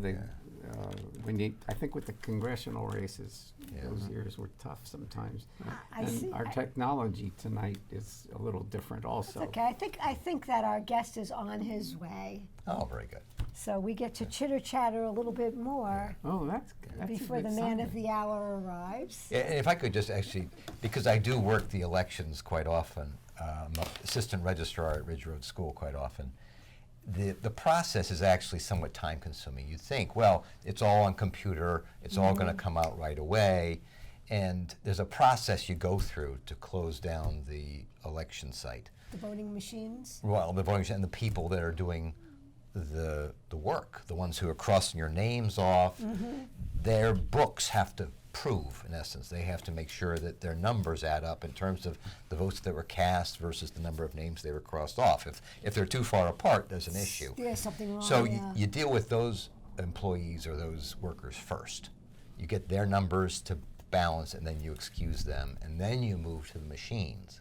I think with the congressional races, Yeah. those years were tough sometimes. I And see. our technology tonight is a little different also. Okay, I think that our guest is on his way, Oh, very good. so we get to chitter chatter a little bit more Oh, that's good. That's a before good the man sign. of the hour arrives. Yeah, and if I could just actually, because I do work the elections quite often, I'm an assistant registrar at Ridge Road School quite often. The process is actually somewhat time consuming. You'd think, well, it's all on computer, it's all going to come out right away, and there's a process you go through to close down the election site. The voting machines. Well, the voting and the people that are doing the work, the ones who are crossing your names off, their books have to prove, in essence, they have to make sure that their numbers add up in terms of the votes that were cast versus the number of names they were crossed off. If they're too far apart, there's an issue. There's something wrong. So yeah. you deal with those employees or those workers first. You get their numbers to balance, and then you excuse them, and then you move to the machines.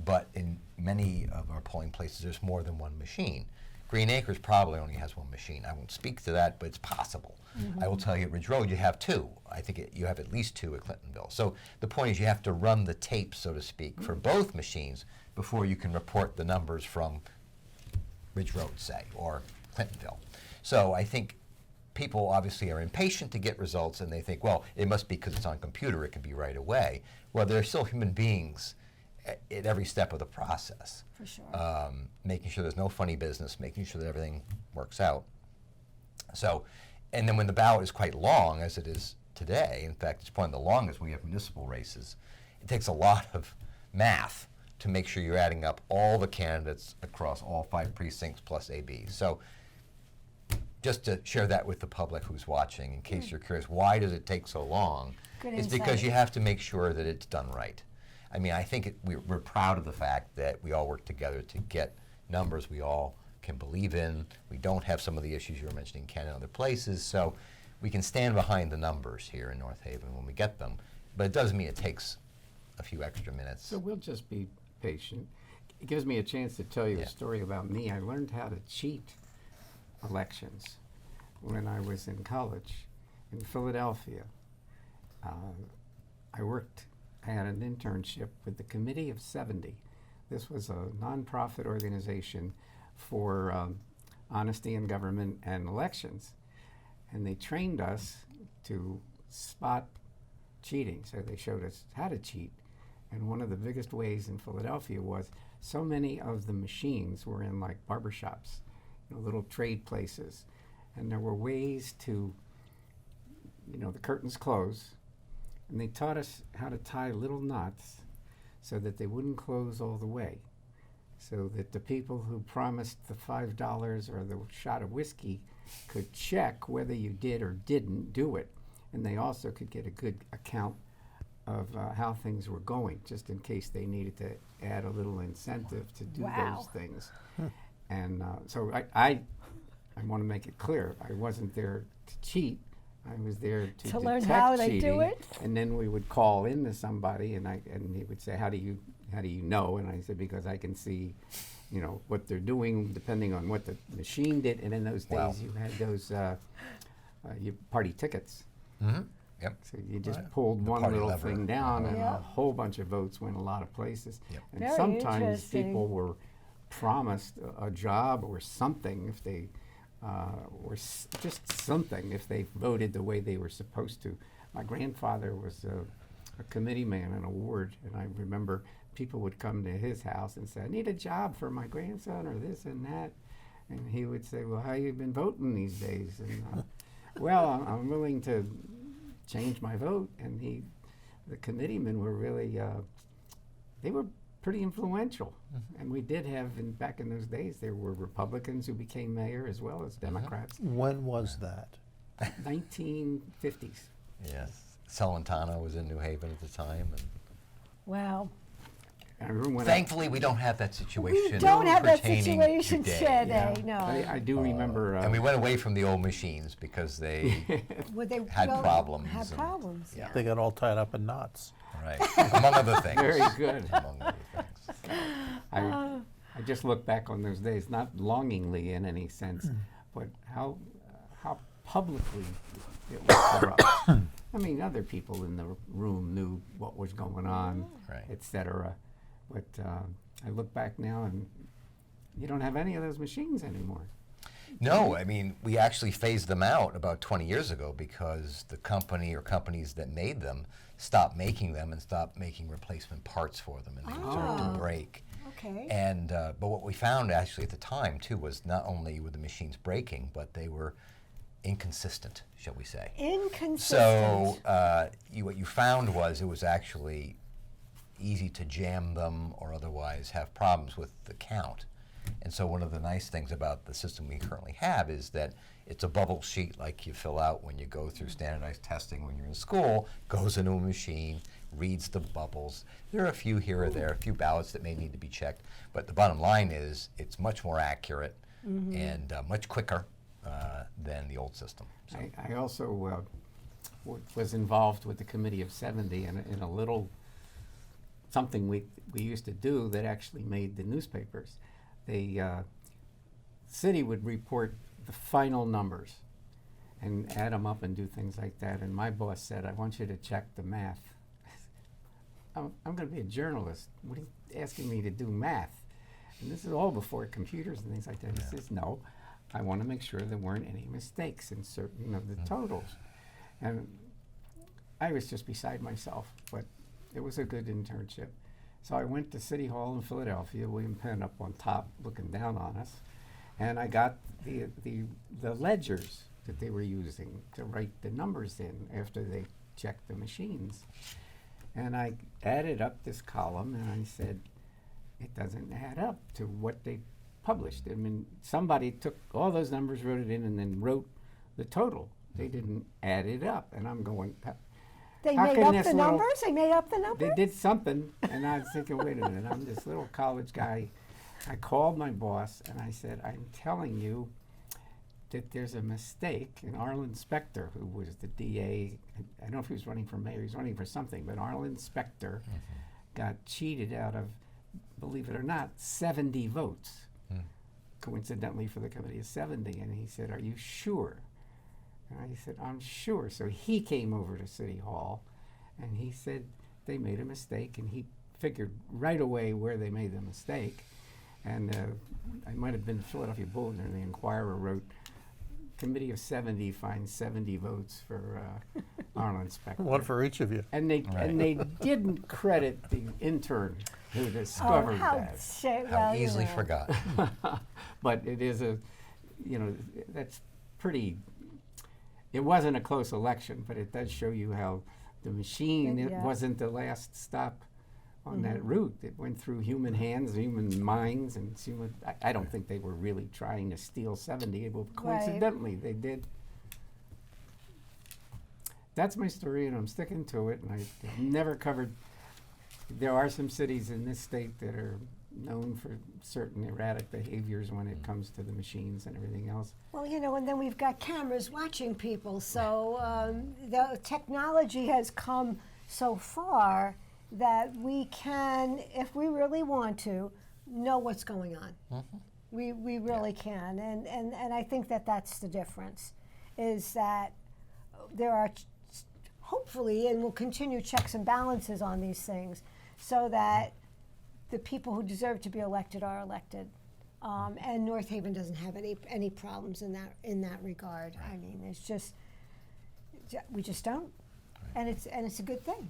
But in many of our polling places, there's more than one machine. Green Acres probably only has one machine. I won't speak to that, but it's possible. I will tell you at Ridge Road you have two. I think you have at least two at Clintonville. So the point is you have to run the tape, so to speak, for both machines before you can report the numbers from Ridge Road, say, or Clintonville. So I think people obviously are impatient to get results, and they think, well, it must be because it's on computer, it can be right away. Well, they're still human beings at every step of the process. For sure. Making sure there's no funny business, making sure that everything works out. So, and then when the ballot is quite long, as it is today, in fact, it's one of the longest we have municipal races, it takes a lot of math to make sure you're adding up all the candidates across all 5 precincts plus AB. So, just to share that with the public who's watching, in case you're curious, why does it take so long? Good It's because insight. you have to make sure that it's done right. I mean, I think we're proud of the fact that we all work together to get numbers we all can believe in. We don't have some of the issues you were mentioning, Ken, in other places, so we can stand behind the numbers here in North Haven when we get them. But it doesn't mean it takes a few extra minutes. So we'll just be patient. It gives me a chance to tell you Yeah. a story about me. I learned how to cheat elections when I was in college in Philadelphia. I had an internship with the Committee of 70. This was a nonprofit organization for honesty in government and elections. And they trained us to spot cheating. So they showed us how to cheat. And one of the biggest ways in Philadelphia was so many of the machines were in like barbershops, little trade places. And there were ways to, the curtains close. And they taught us how to tie little knots so that they wouldn't close all the way. So that the people who promised the $5 or the shot of whiskey could check whether you did or didn't do it. And they also could get a good account of how things were going, just in case they needed to add a little incentive to do Wow. those things. And so I I want to make it clear, I wasn't there to cheat. I was there to learn detect how they do cheating, it? and then we would call in to somebody, and he would say, "How do you know?" And I said, "Because I can see, what they're doing depending on what the machine did." And in those days, Wow. you had those party tickets. Mm-hmm. Yep. So you just Right. pulled The one party little lever. thing down, and Yeah. a whole bunch of votes went a lot of places. Yep. And Very sometimes interesting. people were promised a job or something if they, just something if they voted the way they were supposed to. My grandfather was a committee man in a ward, and I remember people would come to his house and say, "I need a job for my grandson," or this and that. And he would say, "Well, how you been voting these days?" And well, I'm willing to change my vote. And the committeemen were really, they were pretty influential. And we did have, back in those days, there were Republicans who became mayor as well as Democrats. When was that? 1950s. Yes. Celentano was in New Haven at the time. And Wow. I remember when thankfully, we don't have that situation. We don't have that pertaining situation today. today, no. I do remember. And we went away from the old machines because they, Would they had problems Had and- problems. yeah. They got all tied up in knots. right, among other things. Very good. Among other things. I just look back on those days, not longingly in any sense, but how publicly it was corrupt. I mean, other people in the room knew what was going on, Right. et cetera. But I look back now, and you don't have any of those machines anymore. No, I mean, we actually phased them out about 20 years ago because the company or companies that made them stopped making them and stopped making replacement parts for them, and they started to break. Okay. And but what we found actually at the time too was not only were the machines breaking, but they were inconsistent, shall we say? Inconsistent. So what you found was it was actually easy to jam them or otherwise have problems with the count. And so one of the nice things about the system we currently have is that it's a bubble sheet like you fill out when you go through standardized testing when you're in school, goes into a machine, reads the bubbles. There are a few here or there, a few ballots that may need to be checked, but the bottom line is it's much more accurate and much quicker than the old system. So. I also was involved with the Committee of 70 in a little something we used to do that actually made the newspapers. The city would report the final numbers and add them up and do things like that. And my boss said, "I want you to check the math." I'm going to be a journalist. What are you asking me to do math? And this is all before computers and things like that. He says, "No, I want to make sure there weren't any mistakes in certain of the totals." And I was just beside myself, but it was a good internship. So I went to City Hall in Philadelphia, William Penn up on top looking down on us, and I got the ledgers that they were using to write the numbers in after they checked the machines. And I added up this column, and I said, it doesn't add up to what they published. I mean, somebody took all those numbers, wrote it in, and then wrote the total. They didn't add it up, and I'm going, They how made can up this the little- numbers? They made up the numbers? they did something, and I was thinking, wait a minute, I'm this little college guy. I called my boss, and I said, "I'm telling you that there's a mistake." And Arlen Specter, who was the DA, I don't know if he was running for mayor, he was running for something, but Arlen Specter got cheated out of, believe it or not, 70 votes, coincidentally for the Committee of 70. And he said, "Are you sure?" And I said, "I'm sure." So he came over to City Hall, and he said they made a mistake, and he figured right away where they made the mistake. And I might have been the Philadelphia Bulletin, or the Inquirer wrote, "Committee of 70 finds 70 votes for Arlen Specter." One for each of you. And they didn't credit the intern who discovered that. How easily forgotten. But it is that's pretty. It wasn't a close election, but it does show you how the machine, it Yeah. wasn't the last stop on that route. It went through human hands, human minds, and I don't think they were really trying to steal 70, but coincidentally they did. That's my story, and I'm sticking to it, and I've never covered. There are some cities in this state that are known for certain erratic behaviors when it comes to the machines and everything else. Well, and then we've got cameras watching people. So the technology has come so far that we can, if we really want to, know what's going on. We really can. And I think that that's the difference, is that there are hopefully, and will continue, checks and balances on these things so that the people who deserve to be elected are elected. And North Haven doesn't have any problems in that regard. I mean, it's just we just don't, and it's a good thing.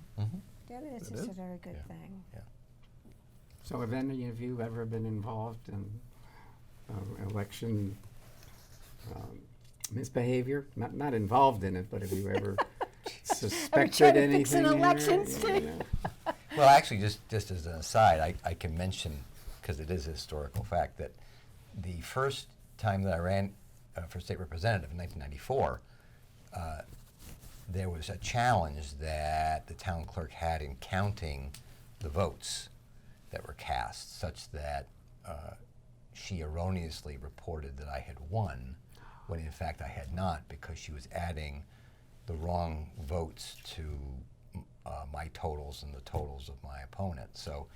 It's a very good thing. So have any of you ever been involved in election misbehavior? Not involved in it, but have you ever suspected tried to anything? fix an here, election, you Steve? know? Well, actually, just as an aside, I can mention, because it is a historical fact, that the first time that I ran for state representative in 1994, there was a challenge that the town clerk had in counting the votes that were cast, such that she erroneously reported that I had won, when in fact I had not, because she was adding the wrong votes to my totals and the totals of my opponent. So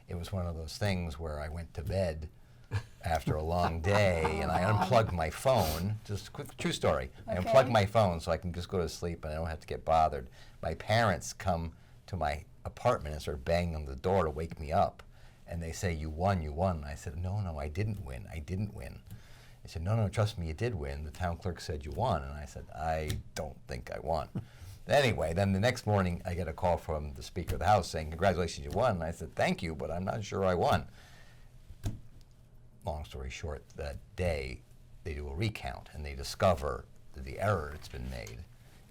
it was one of those things where I went to bed after a long day and I unplugged my phone. Just a quick true story. I unplugged my phone so I can just go to sleep and I don't have to get bothered. My parents come to my apartment and start banging on the door to wake me up. And they say, you won, you won. And I said, no, I didn't win. I didn't win. They said, no, trust me, you did win. The town clerk said you won. And I said, I don't think I won. Anyway, then the next morning I get a call from the Speaker of the House saying, congratulations, you won. And I said, thank you, but I'm not sure I won. Long story short, that day they do a recount and they discover the error that's been made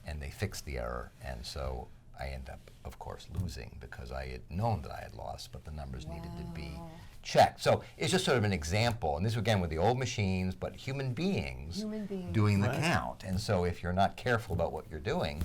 and they fix the error. And so I end up, of course, losing because I had known that I had lost, but the numbers needed to be checked. So it's just sort of an example, and this again with the old machines, but human beings doing the count. And so if you're not careful about what you're doing,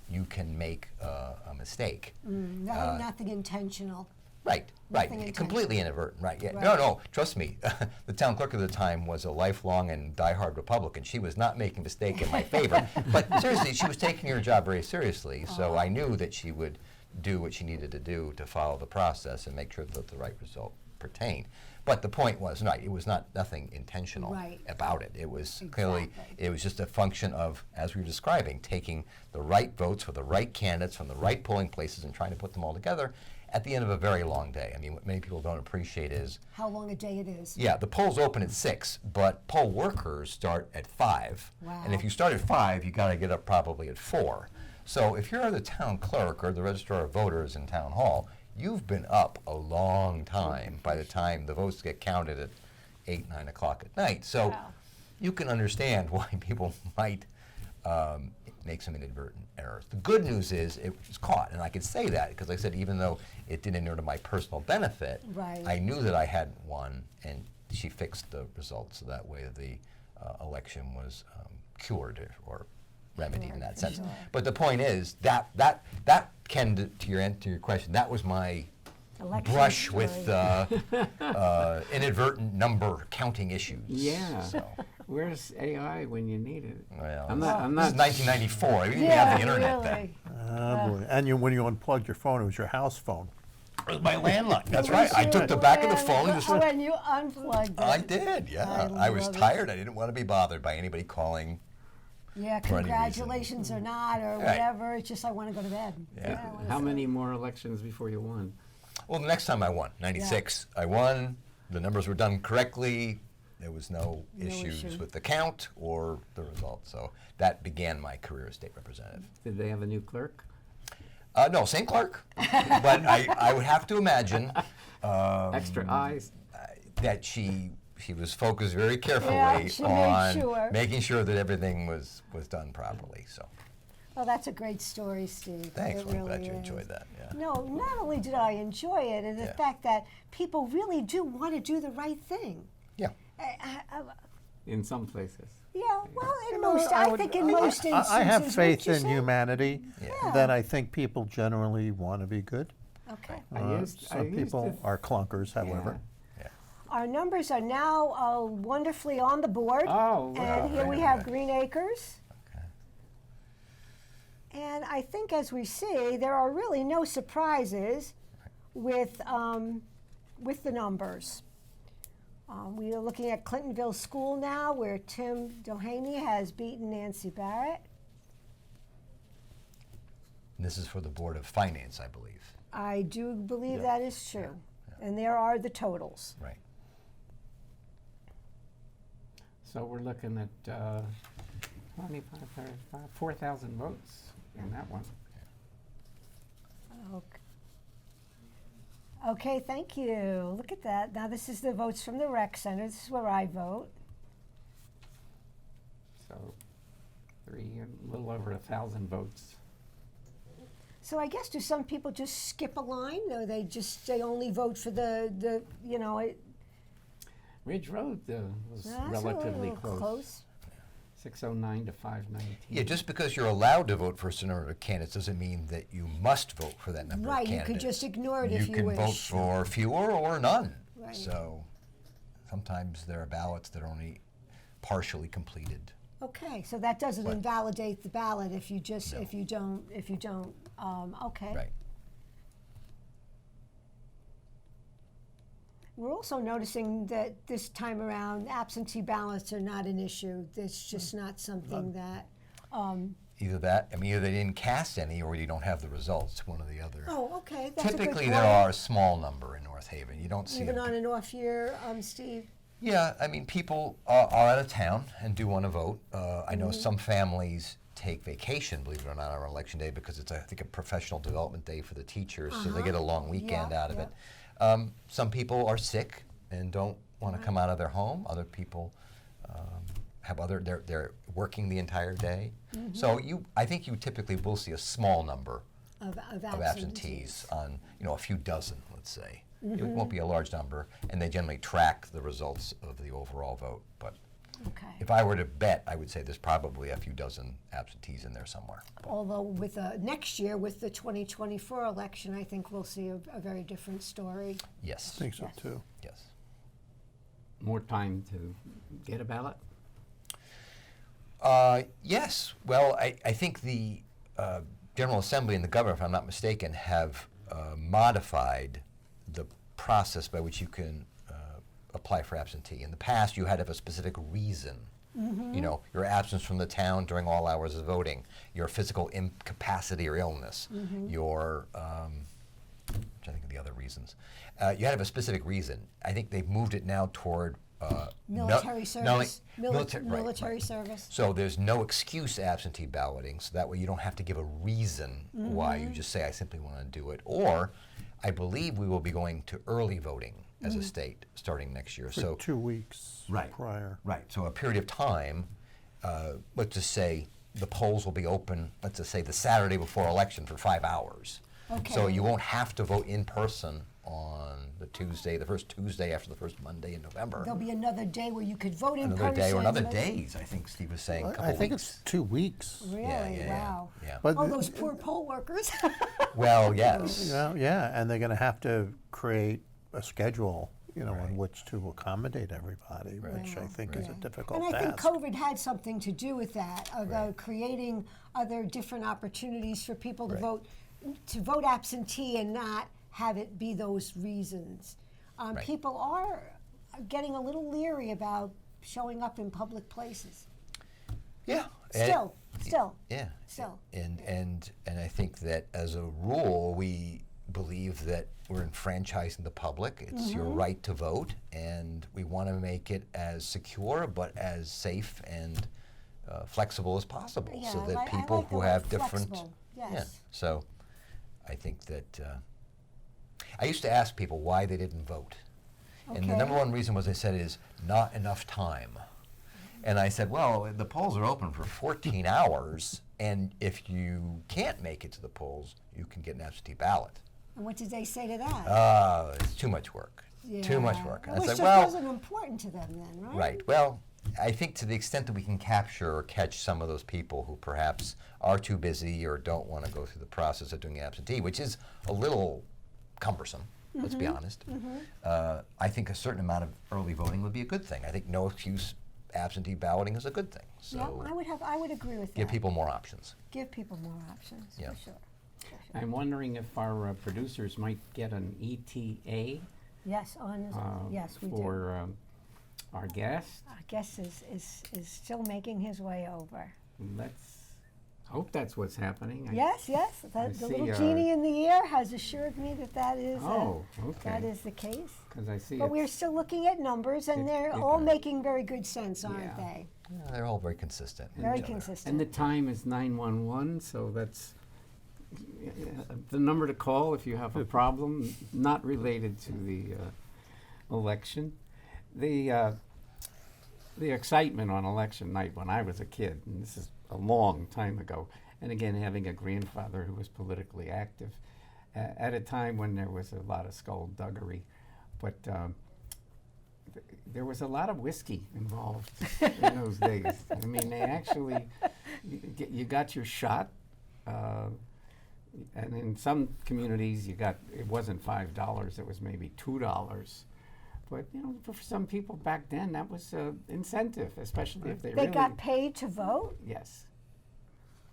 you can make a mistake. Nothing intentional. Right, Nothing right, intentional. Completely inadvertent, right, yeah. Right. No, trust me, the town clerk at the time was a lifelong and diehard Republican. She was not making a mistake in my favor, but seriously, she was taking her job very seriously, so I knew that she would do what she needed to do to follow the process and make sure that the right result pertained. But the point was, right, it was nothing intentional Right. about it. It was clearly, Exactly. it was just a function of, as we were describing, taking the right votes for the right candidates from the right polling places and trying to put them all together at the end of a very long day. I mean, what many people don't appreciate is, How long a day it is. yeah, the polls open at 6, but poll workers start at 5. Wow. And if you start at 5, you got to get up probably at 4. So if you're the town clerk or the registrar of voters in town hall, you've been up a long time by the time the votes get counted at 8, 9 o'clock at night. So Wow. you can understand why people might make some inadvertent errors. The good news is it was caught, and I can say that because I said even though it didn't inure to my personal benefit, Right. I knew that I hadn't won, and she fixed the results so that way the election was cured or remedied in that sense. Sure. But the point is that Ken, to your question, that was my Election brush with story. inadvertent number counting issues. Yeah. So, Where's AI when you need it? well, I'm this not. is 1994. We didn't even have the internet then. really. Oh, boy. And when you unplugged your phone, it was your house phone. It was my landline. That's It right. was I took the back of the phone and just. Oh, and you unplugged it. I did, yeah. I was love it. tired. I didn't want to be bothered by anybody calling. Yeah, for any reason. congratulations or not, or Right. whatever. It's just I want to go to bed. Yeah. I wanna How sleep. many more elections before you won? Well, the next time I won, 96, I won. The numbers were done correctly. There was no issues issue. with the count or the result. So that began my career as state representative. Did they have a new clerk? No, same clerk. But I would have to imagine Extra eyes? that she was focused very carefully Yeah, she made on sure. making sure that everything was done properly. So Well, that's a great story, Steve. thanks. It Well, I'm really glad you is. enjoyed that. Yeah. No, not only did I enjoy it, and the Yeah. fact that people really do want to do the right thing. Yeah. In some places. Yeah, well, in know, most, I I would- think in most instances. I have wouldn't faith you in say? humanity. Yeah. That I think people generally want to be good. Okay. I used Some to people are clunkers, however. Yeah. Our numbers are now wonderfully on the board. Oh, wow. And here we Very have good. Green Acres. Okay. And I think, as we see, there are really no surprises with the numbers. We are looking at Clintonville School now, where Tim Doheny has beaten Nancy Barrett. And this is for the Board of Finance, I believe. I do believe Yeah. that is true. And there are the totals. Right. So we're looking at 25, 35, 4,000 votes in that one. Okay. Okay, thank you. Look at that. Now this is the votes from the rec center. This is where I vote. So a little over 1,000 votes. So I guess, do some people just skip a line, or they only vote for the you know, Ridge Road was that's relatively a little close. 609 to 519. Yeah, just because you're allowed to vote for a certain number of candidates doesn't mean that you must vote for that number Right, of you candidates. could just ignore it if you can wish. vote for fewer or none. Right. So sometimes there are ballots that are only partially completed. Okay, so that doesn't Right. invalidate the ballot if you just No. if you don't okay. Right. We're also noticing that this time around absentee ballots are not an issue. It's just not something that. Either that, I mean, either they didn't cast any or you don't have the results, one or the other. Oh, okay, that's a good Typically, point. there are a small number in North Haven. You don't see Even a on an off year, Steve. Yeah, I mean, people are out of town and do want to vote. I know some families take vacation, believe it or not, on election day because it's, I think, a professional development day for the teachers, so they get a long weekend Yeah, out of yeah. it. Some people are sick and don't want to come out of their home. Other people have they're working the entire day. So I think you typically will see a small number Of of absentees on, a few dozen, let's say. It won't be a large number, and they generally track the results of the overall vote. But Okay. if I were to bet, I would say there's probably a few dozen absentees in there somewhere. Although with next year, with the 2024 election, I think we'll see a very different story. Yes. I think so Yes. too. Yes. More time to get a ballot? Yes. Well, I think the General Assembly and the governor, if I'm not mistaken, have modified the process by which you can apply for absentee. In the past, you had to have a specific reason. Your absence from the town during all hours of voting, your physical incapacity or illness, your, I'm trying to think of the other reasons. You had to have a specific reason. I think they've moved it now toward Military service. Military service. So there's no excuse absentee balloting, so that way you don't have to give a reason why. You just say, I simply want to do it. Or I believe we will be going to early voting as a state starting next year. For So 2 weeks Right. prior. Right, so a period of time, let's just say the polls will be open, let's just say the Saturday before election for 5 hours. So Okay. you won't have to vote in person on the first Tuesday after the first Monday in November. There'll be another day where you could vote in Another person. day or another but- days, I think Steve was saying, a couple I think weeks. it's 2 weeks. Really? Yeah. Wow. Yeah. But All those poor poll workers. Well, yes. yeah, and they're going to have to create a schedule, in which to accommodate everybody, which I think is a difficult And I think task. COVID had something to do with that, of creating other different opportunities for people to vote absentee and not have it be those reasons. Right. People are getting a little leery about showing up in public places. Yeah. Still. Yeah. Still. And I think that as a rule, we believe that we're enfranchising the public. It's your right to vote, and we want to make it as secure but as safe and flexible as possible, Yeah, so I that like people the who word have different. flexible, Yeah. yes. So, I think that I used to ask people why they didn't vote, and the Okay. number one reason was they said is not enough time. And I said, well, the polls are open for 14 hours, and if you can't make it to the polls, you can get an absentee ballot. And what did they say to that? It's too much work. Yeah. Too much work. And I Which said, just well, wasn't important to them then, right? right. Well, I think to the extent that we can capture or catch some of those people who perhaps are too busy or don't want to go through the process of doing absentee, which is a little cumbersome, let's be honest. I think a certain amount of early voting would be a good thing. I think no excuse absentee balloting is a good thing. So Yeah, I would agree with give that. people more options. Give people more options, Yeah. for sure. For sure. I'm wondering if our producers might get an ETA Yes, yes, we do. for our guest. Our guest is still making his way over. Let's hope that's what's happening. Yes, I the see, little genie in the ear has assured me that is Oh, that okay. is the case. Because I see But we're it's, still looking at numbers, and they're all making very good sense, aren't Yeah. they? Yeah, they're all very consistent. with Very each other. consistent. and the time is 911, so that's the number to call if you have a problem not related to the election. The excitement on election night when I was a kid, and this is a long time ago, and again having a grandfather who was politically active at a time when there was a lot of skullduggery, but there was a lot of whiskey involved in those days. I mean, they actually, you got your shot, and in some communities it wasn't $5, it was maybe $2. But you know, for some people back then, that was an incentive, especially if they They really got paid to vote. yes.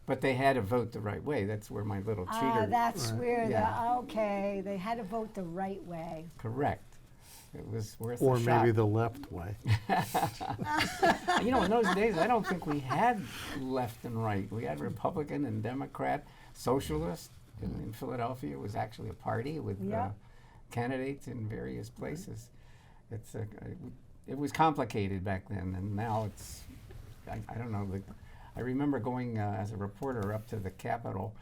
But they had to vote the right way. That's where my little cheater. That's where Yeah. okay, they had to vote the right way. Correct. It was worth Or a shot. maybe the left way. You know, in those days, I don't think we had left and right. We had Republican and Democrat, socialist. In Philadelphia, it was actually a party with Yeah. candidates in various places. It was complicated back then, and now it's, I don't know. I remember going as a reporter up to the Capitol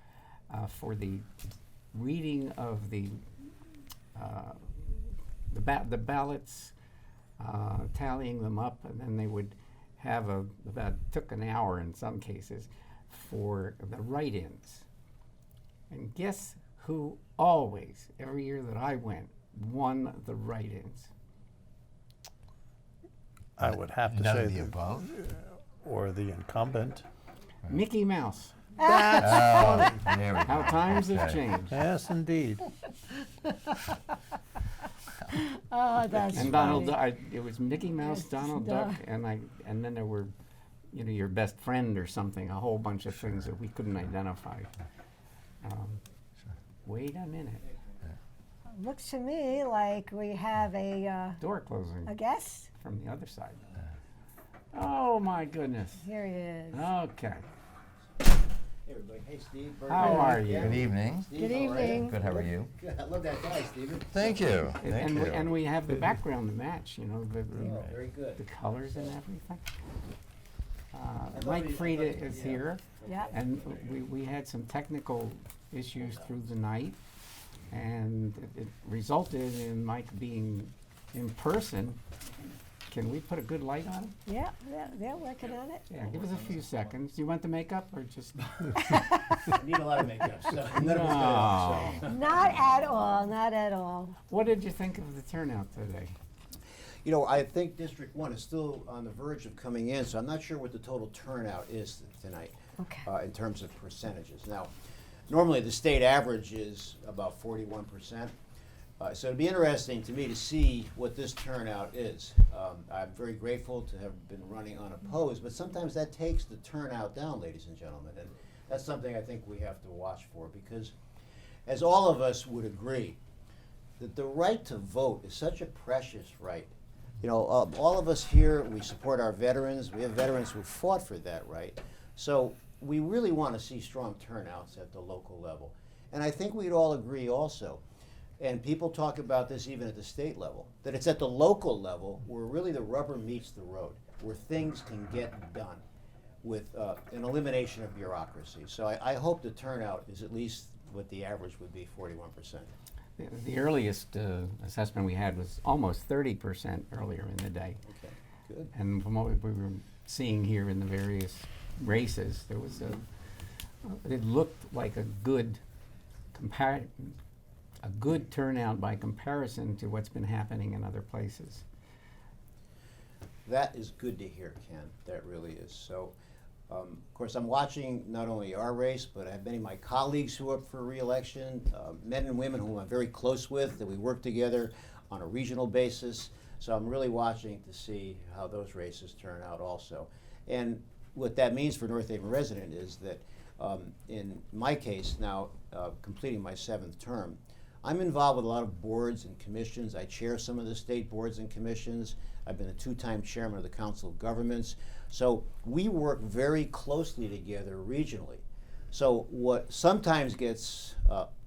for the reading of the ballots, tallying them up, and then they would have took an hour in some cases for the write-ins. And guess who always, every year that I went, won the write-ins? I would have to None say of the above. or the incumbent. Mickey Mouse. That's funny. There we How go. times have Okay. changed. Yes, indeed. Oh, that's And funny. it was Mickey Mouse, Yes, Donald Duck, and then there were, you know, your best friend or something, a whole bunch of things that we couldn't identify. Wait a minute. Looks to me like we have a Door closing guest. from the other side. Oh my goodness. Here he is. Okay. Hey everybody, hey Steve. Bird. How are you? Good evening. Steve, Good how are you? evening. Good, how are you? Good. I love that guy, Steven. Thank you. And, Thank you. and we have the background to match, you know, the Very good. colors and everything. thought Mike we- I Frieda thought- is yeah. here, Yeah. and we had some technical issues through the night, and it resulted in Mike being in person. Can we put a good light on him? Yeah, they're working on it. Yeah, give us a few seconds. Do you want the makeup or just? I need a lot of makeup, so none of it's gonna help, so. Not at all, not at all. What did you think of the turnout today? You know, I think District 1 is still on the verge of coming in, so I'm not sure what the total turnout is tonight. Okay. In terms of percentages. Now, normally the state average is about 41%. So it'd be interesting to me to see what this turnout is. I'm very grateful to have been running unopposed, but sometimes that takes the turnout down, ladies and gentlemen. And that's something I think we have to watch for, because as all of us would agree, that the right to vote is such a precious right. You know, all of us here, we support our veterans. We have veterans who fought for that right. So we really want to see strong turnouts at the local level. And I think we'd all agree also, and people talk about this even at the state level, that it's at the local level where really the rubber meets the road, where things can get done with an elimination of bureaucracy. So I hope the turnout is at least what the average would be, 41%. The earliest assessment we had was almost 30% earlier in the day. Okay, good. And from what we were seeing here in the various races, there was it looked like a good turnout by comparison to what's been happening in other places. That is good to hear, Ken. That really is. So Of course, I'm watching not only our race, but I have many of my colleagues who are up for re-election, men and women whom I'm very close with, that we work together on a regional basis. So I'm really watching to see how those races turn out also. And what that means for North Haven resident is that in my case now, completing my 7th term, I'm involved with a lot of boards and commissions. I chair some of the state boards and commissions. I've been a 2-time chairman of the Council of Governments. So we work very closely together regionally. So what sometimes gets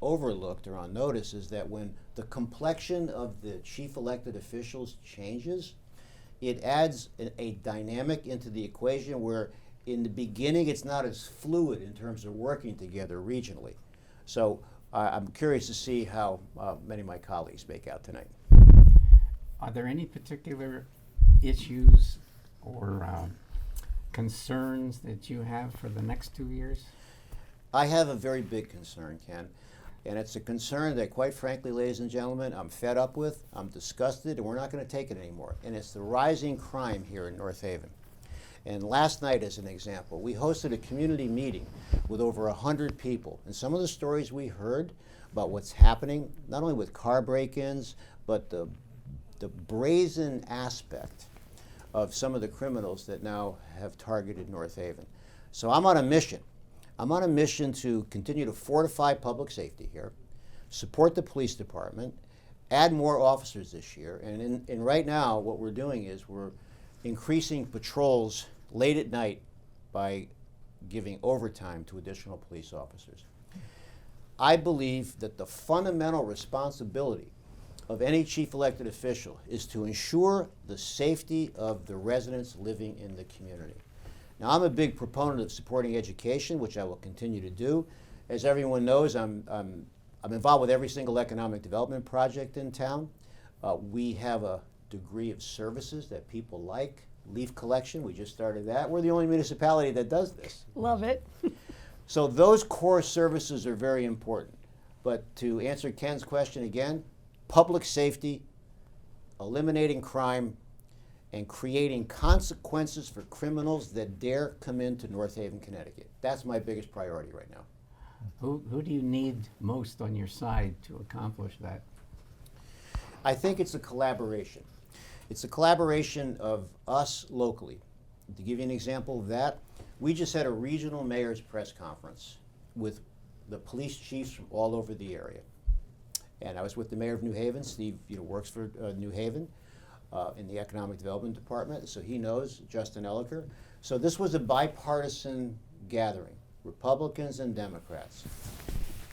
overlooked or unnoticed is that when the complexion of the chief elected officials changes, it adds a dynamic into the equation where in the beginning it's not as fluid in terms of working together regionally. So I'm curious to see how many of my colleagues make out tonight. Are there any particular issues or concerns that you have for the next 2 years? I have a very big concern, Ken, and it's a concern that, quite frankly, ladies and gentlemen, I'm fed up with, I'm disgusted, and we're not going to take it anymore. And it's the rising crime here in North Haven. And last night, as an example, we hosted a community meeting with over 100 people. And some of the stories we heard about what's happening, not only with car break-ins, but the brazen aspect of some of the criminals that now have targeted North Haven. So I'm on a mission. I'm on a mission to continue to fortify public safety here, support the police department, add more officers this year. And right now, what we're doing is we're increasing patrols late at night by giving overtime to additional police officers. I believe that the fundamental responsibility of any chief elected official is to ensure the safety of the residents living in the community. Now, I'm a big proponent of supporting education, which I will continue to do. As everyone knows, I'm involved with every single economic development project in town. We have a degree of services that people like. Leaf collection, we just started that. We're the only municipality that does this. Love it. So those core services are very important. But to answer Ken's question again, public safety, eliminating crime, and creating consequences for criminals that dare come into North Haven, Connecticut. That's my biggest priority right now. Who do you need most on your side to accomplish that? I think it's a collaboration. It's a collaboration of us locally. To give you an example of that, we just had a regional mayor's press conference with the police chiefs from all over the area. And I was with the mayor of New Haven. Steve works for New Haven in the Economic Development Department, so he knows Justin Elliker. So this was a bipartisan gathering, Republicans and Democrats.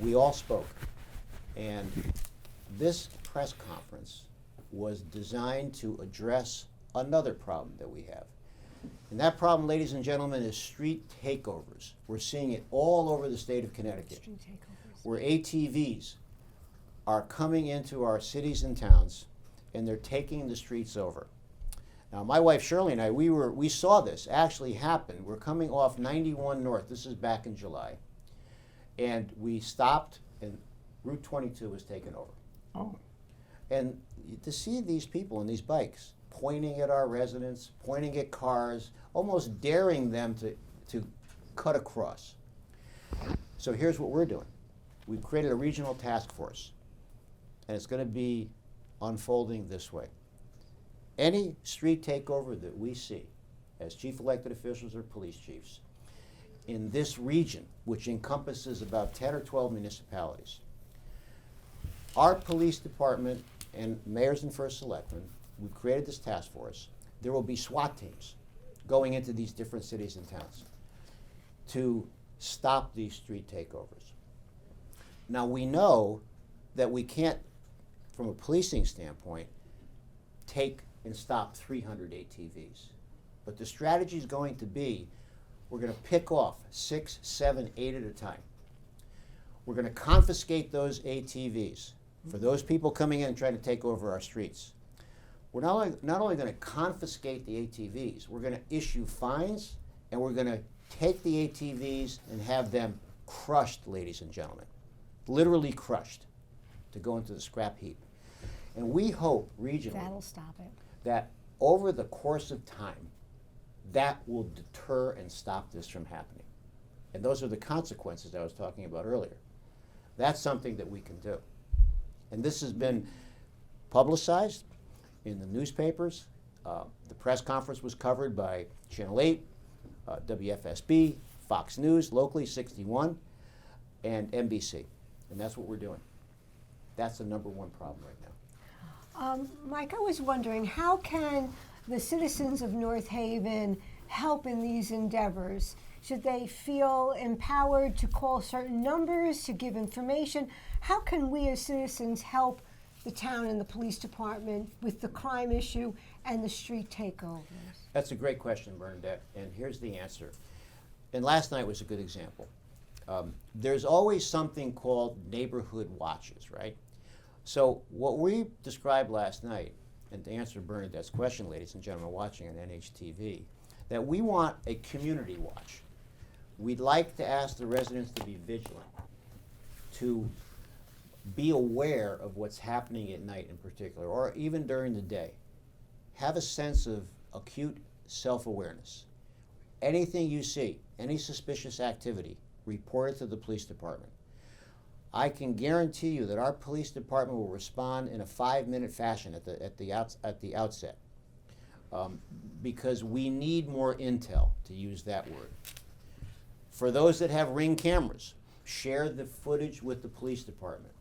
We all spoke. And this press conference was designed to address another problem that we have. And that problem, ladies and gentlemen, is street takeovers. We're seeing it all over the state of Connecticut, Street takeovers. where ATVs are coming into our cities and towns, and they're taking the streets over. Now, my wife Shirley and I, we saw this actually happen. We're coming off 91 North. This is back in July. And we stopped, and Route 22 was taken over. Oh, And to see these people on these bikes pointing at our residents, pointing at cars, almost daring them to cut across. So here's what we're doing. We've created a regional task force, and it's going to be unfolding this way. Any street takeover that we see as chief elected officials or police chiefs in this region, which encompasses about 10 or 12 municipalities, our police department and mayors and first selectmen, we've created this task force. There will be SWAT teams going into these different cities and towns to stop these street takeovers. Now, we know that we can't, from a policing standpoint, take and stop 300 ATVs. But the strategy is going to be, we're going to pick off 6, 7, 8 at a time. We're going to confiscate those ATVs for those people coming in and trying to take over our streets. We're not only going to confiscate the ATVs, we're going to issue fines, and we're going to take the ATVs and have them crushed, ladies and gentlemen, literally crushed, to go into the scrap heap. And we hope regionally That'll stop it. that over the course of time, that will deter and stop this from happening. And those are the consequences I was talking about earlier. That's something that we can do. And this has been publicized in the newspapers. The press conference was covered by Channel 8, WFSB, Fox News, locally 61, and NBC. And that's what we're doing. That's the number one problem right now. Mike, I was wondering, how can the citizens of North Haven help in these endeavors? Should they feel empowered to call certain numbers, to give information? How can we as citizens help the town and the police department with the crime issue and the street takeovers? That's a great question, Bernadette, and here's the answer. And last night was a good example. There's always something called neighborhood watches, right? So what we described last night, and to answer Bernadette's question, ladies and gentlemen watching on NHTV, that we want a community watch. We'd like to ask the residents to be vigilant, to be aware of what's happening at night in particular, or even during the day. Have a sense of acute self-awareness. Anything you see, any suspicious activity, report it to the police department. I can guarantee you that our police department will respond in a 5-minute fashion at the outset, because we need more intel, to use that word. For those that have Ring cameras, share the footage with the police department.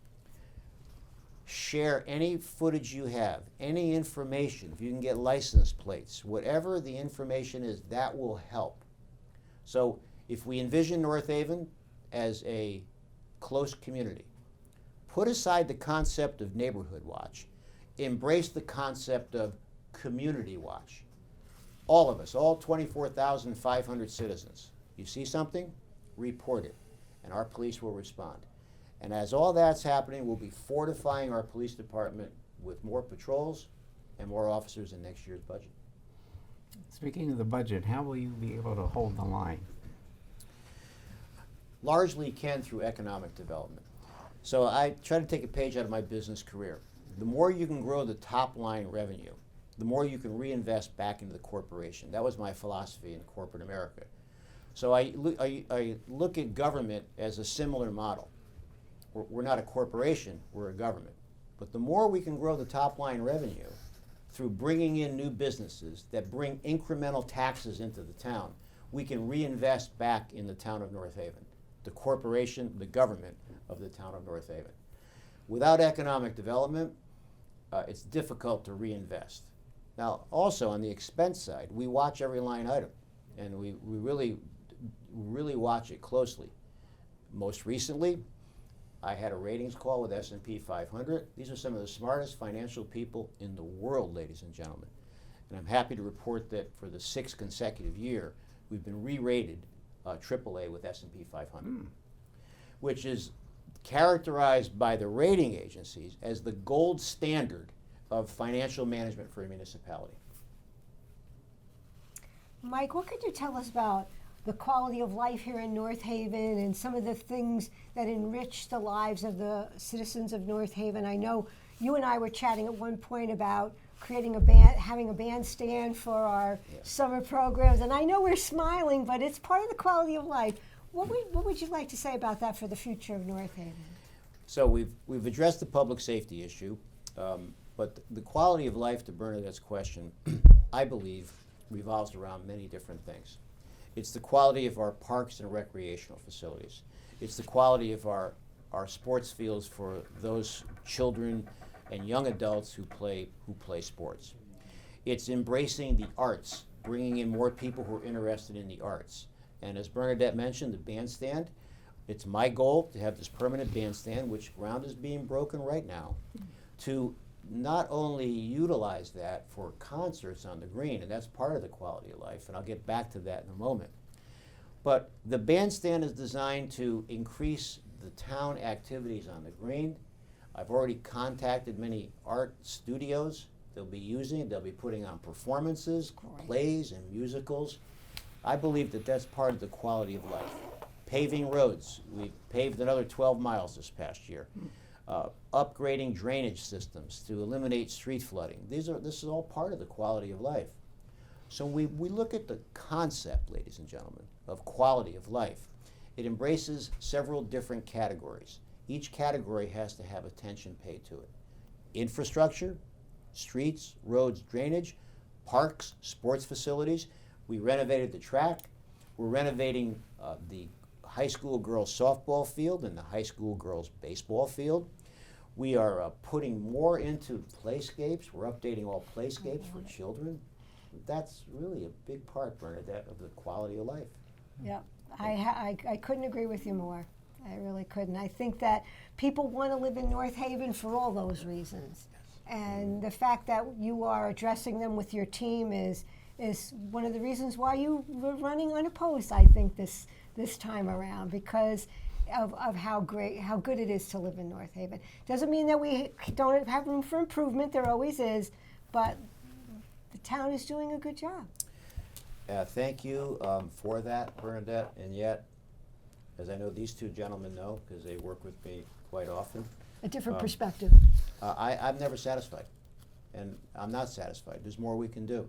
Share any footage you have, any information. If you can get license plates, whatever the information is, that will help. So if we envision North Haven as a close community, put aside the concept of neighborhood watch, embrace the concept of community watch. All of us, all 24,500 citizens. You see something? Report it, and our police will respond. And as all that's happening, we'll be fortifying our police department with more patrols and more officers in next year's budget. Speaking of the budget, how will you be able to hold the line? Largely can through economic development. So I try to take a page out of my business career. The more you can grow the top line revenue, the more you can reinvest back into the corporation. That was my philosophy in corporate America. So I look at government as a similar model. We're not a corporation, we're a government. But the more we can grow the top line revenue through bringing in new businesses that bring incremental taxes into the town, we can reinvest back in the town of North Haven, the corporation, the government of the town of North Haven. Without economic development, it's difficult to reinvest. Now, also on the expense side, we watch every line item, and we really watch it closely. Most recently, I had a ratings call with S&P 500. These are some of the smartest financial people in the world, ladies and gentlemen. And I'm happy to report that for the 6th consecutive year, we've been re-rated AAA with S&P 500, which is characterized by the rating agencies as the gold standard of financial management for a municipality. Mike, what could you tell us about the quality of life here in North Haven and some of the things that enrich the lives of the citizens of North Haven? I know you and I were chatting at one point about creating a band, having a bandstand for our summer programs, and I know we're smiling, but it's part of the quality of life. What would you like to say about that for the future of North Haven? So we've addressed the public safety issue, but the quality of life, to Bernadette's question, I believe revolves around many different things. It's the quality of our parks and recreational facilities. It's the quality of our sports fields for those children and young adults who play sports. It's embracing the arts, bringing in more people who are interested in the arts. And as Bernadette mentioned, the bandstand, it's my goal to have this permanent bandstand, which ground is being broken right now, to not only utilize that for concerts on the green, and that's part of the quality of life, and I'll get back to that in a moment. But the bandstand is designed to increase the town activities on the green. I've already contacted many art studios. They'll be putting on performances, plays, and musicals. I believe that that's part of the quality of life. Paving roads. We've paved another 12 miles this past year. Upgrading drainage systems to eliminate street flooding. This is all part of the quality of life. So we look at the concept, ladies and gentlemen, of quality of life. It embraces several different categories. Each category has to have attention paid to it. Infrastructure, streets, roads, drainage, parks, sports facilities. We renovated the track. We're renovating the high school girls softball field and the high school girls baseball field. We are putting more into playscapes. We're updating all playscapes for children. That's really a big part, Bernadette, of the quality of life. Yeah, I couldn't agree with you more. I really couldn't. I think that people want to live in North Haven for all those reasons. And the fact that you are addressing them with your team is one of the reasons why you were running unopposed, I think, this time around, because of how good it is to live in North Haven. Doesn't mean that we don't have room for improvement, there always is, but the town is doing a good job. Thank you for that, Bernadette, and yet, as I know these two gentlemen know, because they work with me quite often, A different perspective. I'm never satisfied, and I'm not satisfied. There's more we can do.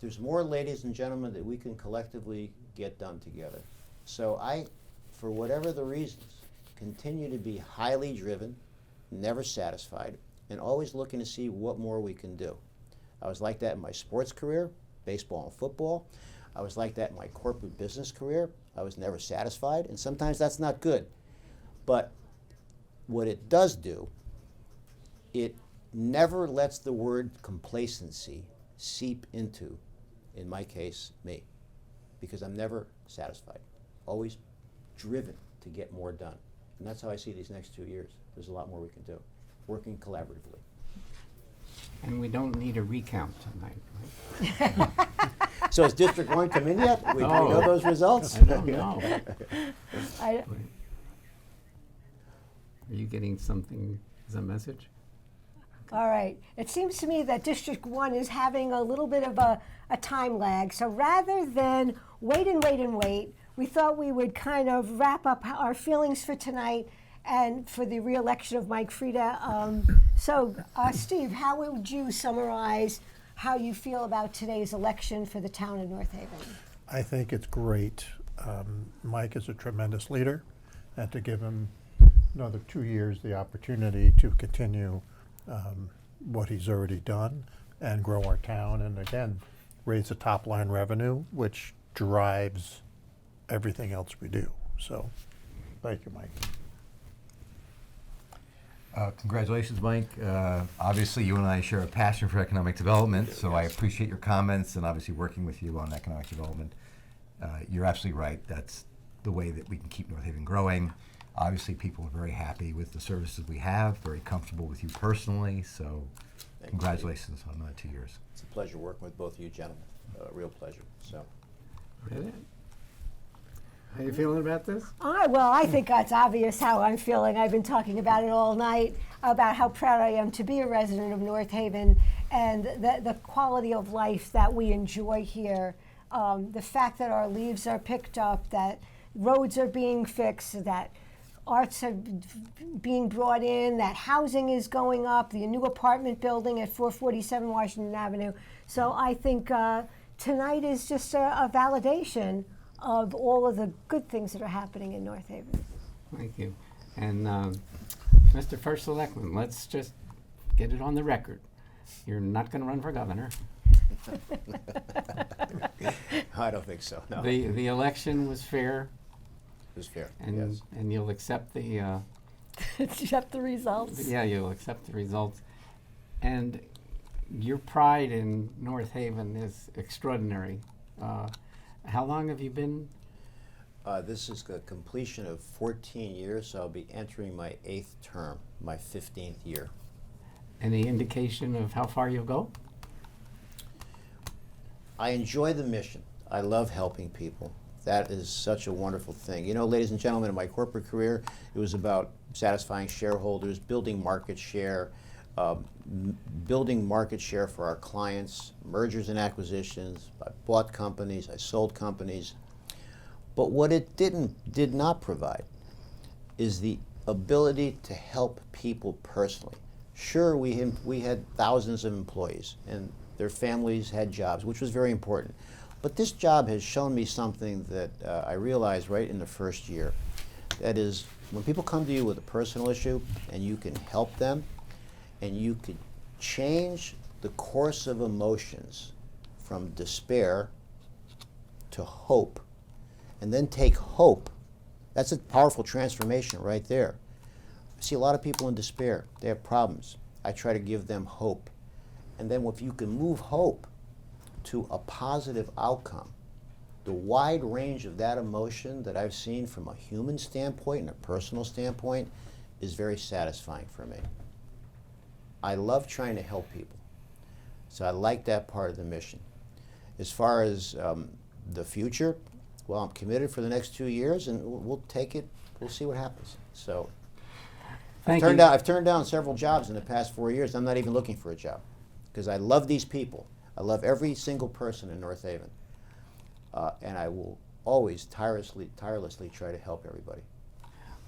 There's more, ladies and gentlemen, that we can collectively get done together. So I, for whatever the reasons, continue to be highly driven, never satisfied, and always looking to see what more we can do. I was like that in my sports career, baseball and football. I was like that in my corporate business career. I was never satisfied, and sometimes that's not good. But what it does do, it never lets the word complacency seep into, in my case, me, because I'm never satisfied, always driven to get more done. And that's how I see these next 2 years. There's a lot more we can do, working collaboratively. And we don't need a recount tonight, right? So has District 1 come in yet? Do we know No. those results? I don't know. I, Are you getting something as a message? All right. It seems to me that District 1 is having a little bit of a time lag. So rather than wait and wait and wait, we thought we would kind of wrap up our feelings for tonight and for the re-election of Mike Frieda. Steve, how would you summarize how you feel about today's election for the town of North Haven? I think it's great. Mike is a tremendous leader, and to give him another 2 years the opportunity to continue what he's already done and grow our town, and again, raise the top line revenue, which drives everything else we do. So, thank you, Mike. Congratulations, Mike. Obviously, you and I share a passion for economic development, so I appreciate your comments and obviously working with you on economic development. You're absolutely right. That's the way that we can keep North Haven growing. Obviously, people are very happy with the services we have, very comfortable with you personally, so Thank congratulations on 2 years. It's a pleasure working with both of you gentlemen. A real pleasure. So, Really? How you feeling about this? Well, I think it's obvious how I'm feeling. I've been talking about it all night, about how proud I am to be a resident of North Haven and the quality of life that we enjoy here. The fact that our leaves are picked up, that roads are being fixed, that arts are being brought in, that housing is going up, the new apartment building at 447 Washington Avenue. So I think tonight is just a validation of all of the good things that are happening in North Haven. Thank you. And Mr. First Selectman, let's just get it on the record. You're not going to run for governor. I don't think so, no. The election was fair, It was fair, and yes. and you'll accept the Accept the results. yeah, you'll accept the results. And your pride in North Haven is extraordinary. How long have you been? This is the completion of 14 years, so I'll be entering my 8th term, my 15th year. Any indication of how far you'll go? I enjoy the mission. I love helping people. That is such a wonderful thing. You know, ladies and gentlemen, in my corporate career, it was about satisfying shareholders, building market share, building market share for our clients, mergers and acquisitions. I bought companies, I sold companies. But what it did not provide is the ability to help people personally. Sure, we had thousands of employees, and Their families had jobs, which was very important. But this job has shown me something that I realized right in the first year. That is, when people come to you with a personal issue and you can help them and you could change the course of emotions from despair to hope, and then take hope, that's a powerful transformation right there. I see a lot of people in despair. They have problems. I try to give them hope. And then if you can move hope to a positive outcome, the wide range of that emotion that I've seen from a human standpoint and a personal standpoint is very satisfying for me. I love trying to help people. So I like that part of the mission. As far as the future, well, I'm committed for the next 2 years, and we'll take it. We'll see what happens. So Thank you. I've turned down several jobs in the past 4 years. I'm not even looking for a job because I love these people. I love every single person in North Haven, and I will always tirelessly try to help everybody.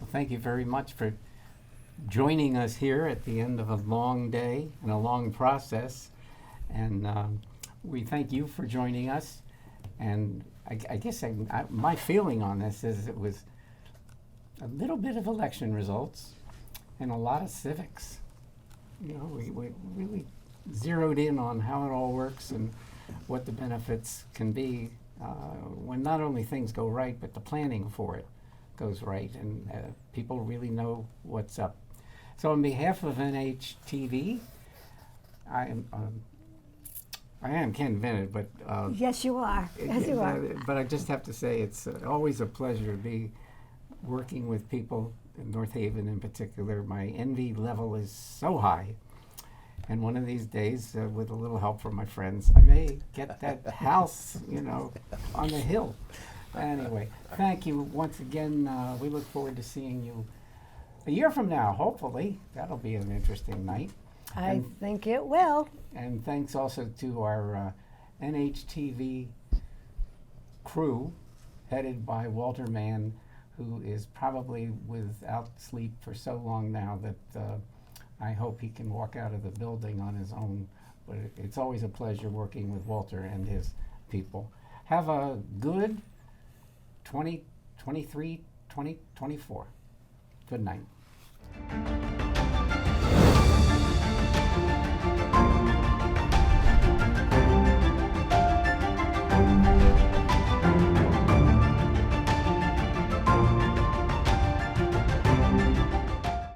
Well, thank you very much for joining us here at the end of a long day and a long process. And we thank you for joining us. And I guess my feeling on this is it was a little bit of election results and a lot of civics. You know, we really zeroed in on how it all works and what the benefits can be when not only things go right, but the planning for it goes right, and people really know what's up. So on behalf of NHTV, I am Ken Bennett, but Yes, you are. Yes, you are. but I just have to say it's always a pleasure to be working with people in North Haven in particular. My envy level is so high. And one of these days, with a little help from my friends, I may get that house, you know, on the hill. Anyway, thank you once again. We look forward to seeing you a year from now, hopefully. That'll be an interesting night. I think it will. And thanks also to our NHTV crew, headed by Walter Mann, who is probably without sleep for so long now that I hope he can walk out of the building on his own. But it's always a pleasure working with Walter and his people. Have a good 2023, 2024. Good night.